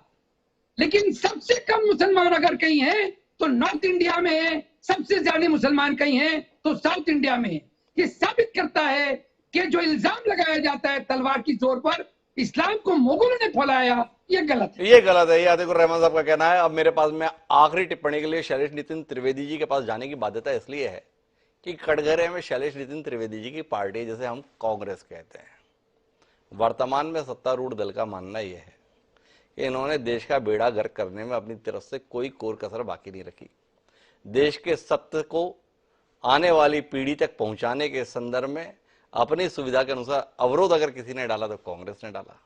लेकिन सबसे कम मुसलमान अगर कहीं हैं तो नॉर्थ इंडिया में है, सबसे ज्यादा मुसलमान कहीं हैं तो साउथ इंडिया में है। ये साबित करता है कि जो इल्जाम लगाया जाता है तलवार की जोर पर इस्लाम को मुगलों ने फैलाया, ये गलत है। ये गलत है, ये आतिकुर रहमान साहब का कहना है। अब मेरे पास में आखिरी टिप्पणी के लिए शैलेश नितिन त्रिवेदी जी के पास जाने की बाध्यता इसलिए है कि कटघरे में शैलेश नितिन त्रिवेदी जी की पार्टी, जिसे हम कांग्रेस कहते हैं, वर्तमान में सत्तारूढ़ दल का मानना यह है कि इन्होंने देश का बेड़ा गर्क करने में अपनी तरफ से कोई कोर कसर बाकी नहीं रखी। देश के सत्य को आने वाली पीढ़ी तक पहुंचाने के संदर्भ में अपनी सुविधा के अनुसार अवरोध अगर किसी ने डाला तो कांग्रेस ने डाला।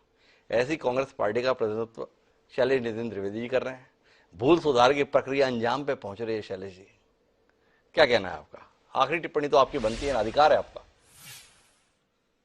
ऐसी कांग्रेस पार्टी का प्रतिनिधित्व शैलेश नितिन त्रिवेदी जी कर रहे हैं। भूल सुधार की प्रक्रिया अंजाम पे पहुंच रही है। शैलेश जी, क्या कहना है आपका? आखिरी टिप्पणी तो आपकी बनती है, अधिकार है आपका।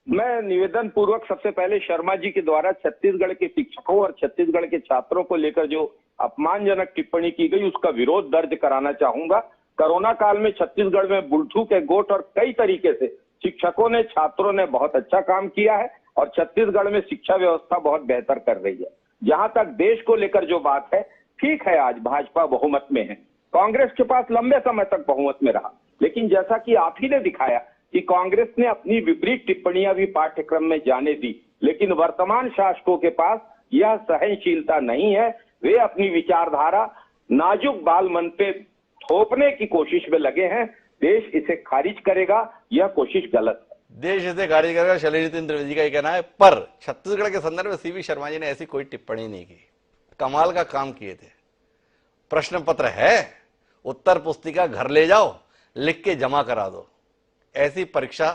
मैं निवेदन पूर्वक सबसे पहले शर्मा जी के द्वारा छत्तीसगढ़ के शिक्षकों और छत्तीसगढ़ के छात्रों को लेकर जो अपमानजनक टिप्पणी की गई उसका विरोध दर्ज कराना चाहूंगा। कोरोना काल में छत्तीसगढ़ में बुलठू के गोट और कई तरीके से शिक्षकों ने, छात्रों ने बहुत अच्छा काम किया है और छत्तीसगढ़ में शिक्षा व्यवस्था बहुत बेहतर कर रही है। जहां तक देश को लेकर जो बात है, ठीक है, आज भाजपा बहुमत में है, कांग्रेस के पास लंबे समय तक बहुमत में रहा, लेकिन जैसा कि आप ही ने दिखाया कि कांग्रेस ने अपनी विपरीत टिप्पणियां भी पाठ्यक्रम में जाने दी, लेकिन वर्तमान शासकों के पास यह सहनशीलता नहीं है। वे अपनी विचारधारा नाजुक बाल मन पे थोपने की कोशिश में लगे हैं। देश इसे खारिज करेगा, यह कोशिश गलत है। देश इसे खारिज करेगा, शैलेश नितिन त्रिवेदी का कहना है। पर छत्तीसगढ़ के संदर्भ में सीवी शर्मा जी ने ऐसी कोई टिप्पणी नहीं की, कमाल का काम किए थे। प्रश्न पत्र है, उत्तर पुस्तिका घर ले जाओ, लिख के जमा करा दो। ऐसी परीक्षा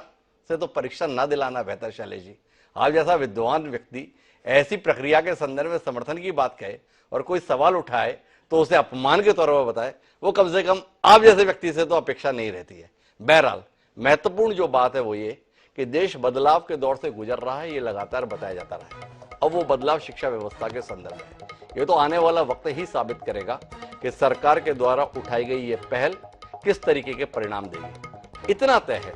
से तो परीक्षा ना दिलाना बेहतर। शैलेश जी, आप जैसा विद्वान व्यक्ति ऐसी प्रक्रिया के संदर्भ में समर्थन की बात कहे और कोई सवाल उठाए तो उसे अपमान के तौर पर बताए, वो कम से कम आप जैसे व्यक्ति से तो अपेक्षा नहीं रहती है। बहरहाल महत्वपूर्ण जो बात है वो ये कि देश बदलाव के दौर से गुजर रहा है, ये लगातार बताया जाता रहा है। अब वो बदलाव शिक्षा व्यवस्था के संदर्भ में, ये तो आने वाला वक्त ही साबित करेगा कि सरकार के द्वारा उठाई गई ये पहल किस तरीके के परिणाम देगी। इतना तय है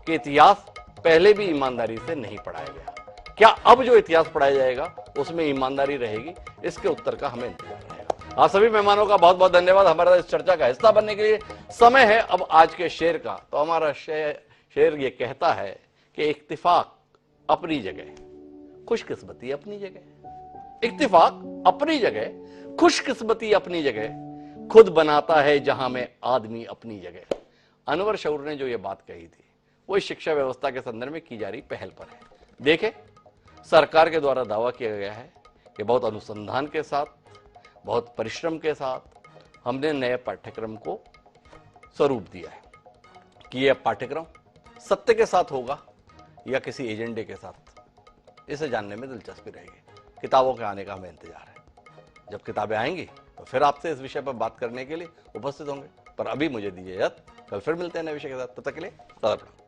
कि इतिहास पहले भी ईमानदारी से नहीं पढ़ाया गया। क्या अब जो इतिहास पढ़ाया जाएगा उसमें ईमानदारी रहेगी? इसके उत्तर का हमें इंतजार रहेगा। आप सभी मेहमानों का बहुत बहुत धन्यवाद हमारा इस चर्चा का हिस्सा बनने के लिए। समय है अब आज के शेर का। तो हमारा शेर ये कहता है कि इत्तिफाक अपनी जगह, खुशकिस्मती अपनी जगह, इत्तेफाक अपनी जगह, खुशकिस्मती अपनी जगह, खुद बनाता है जहां में आदमी अपनी जगह। अनवर शऊर ने जो ये बात कही थी वो इस शिक्षा व्यवस्था के संदर्भ में की जा रही पहल पर है। देखें, सरकार के द्वारा दावा किया गया है कि बहुत अनुसंधान के साथ, बहुत परिश्रम के साथ हमने नए पाठ्यक्रम को स्वरूप दिया है कि यह पाठ्यक्रम सत्य के साथ होगा या किसी एजेंडे के साथ, इसे जानने में दिलचस्पी रहेगी। किताबों के आने का हमें इंतजार है। जब किताबें आएंगी तो फिर आपसे इस विषय पर बात करने के लिए उपस्थित होंगे। पर अभी मुझे दीजिए इजाजत, कल फिर मिलते हैं नए विषय के साथ। तब तक के लिए सदा प्रणाम।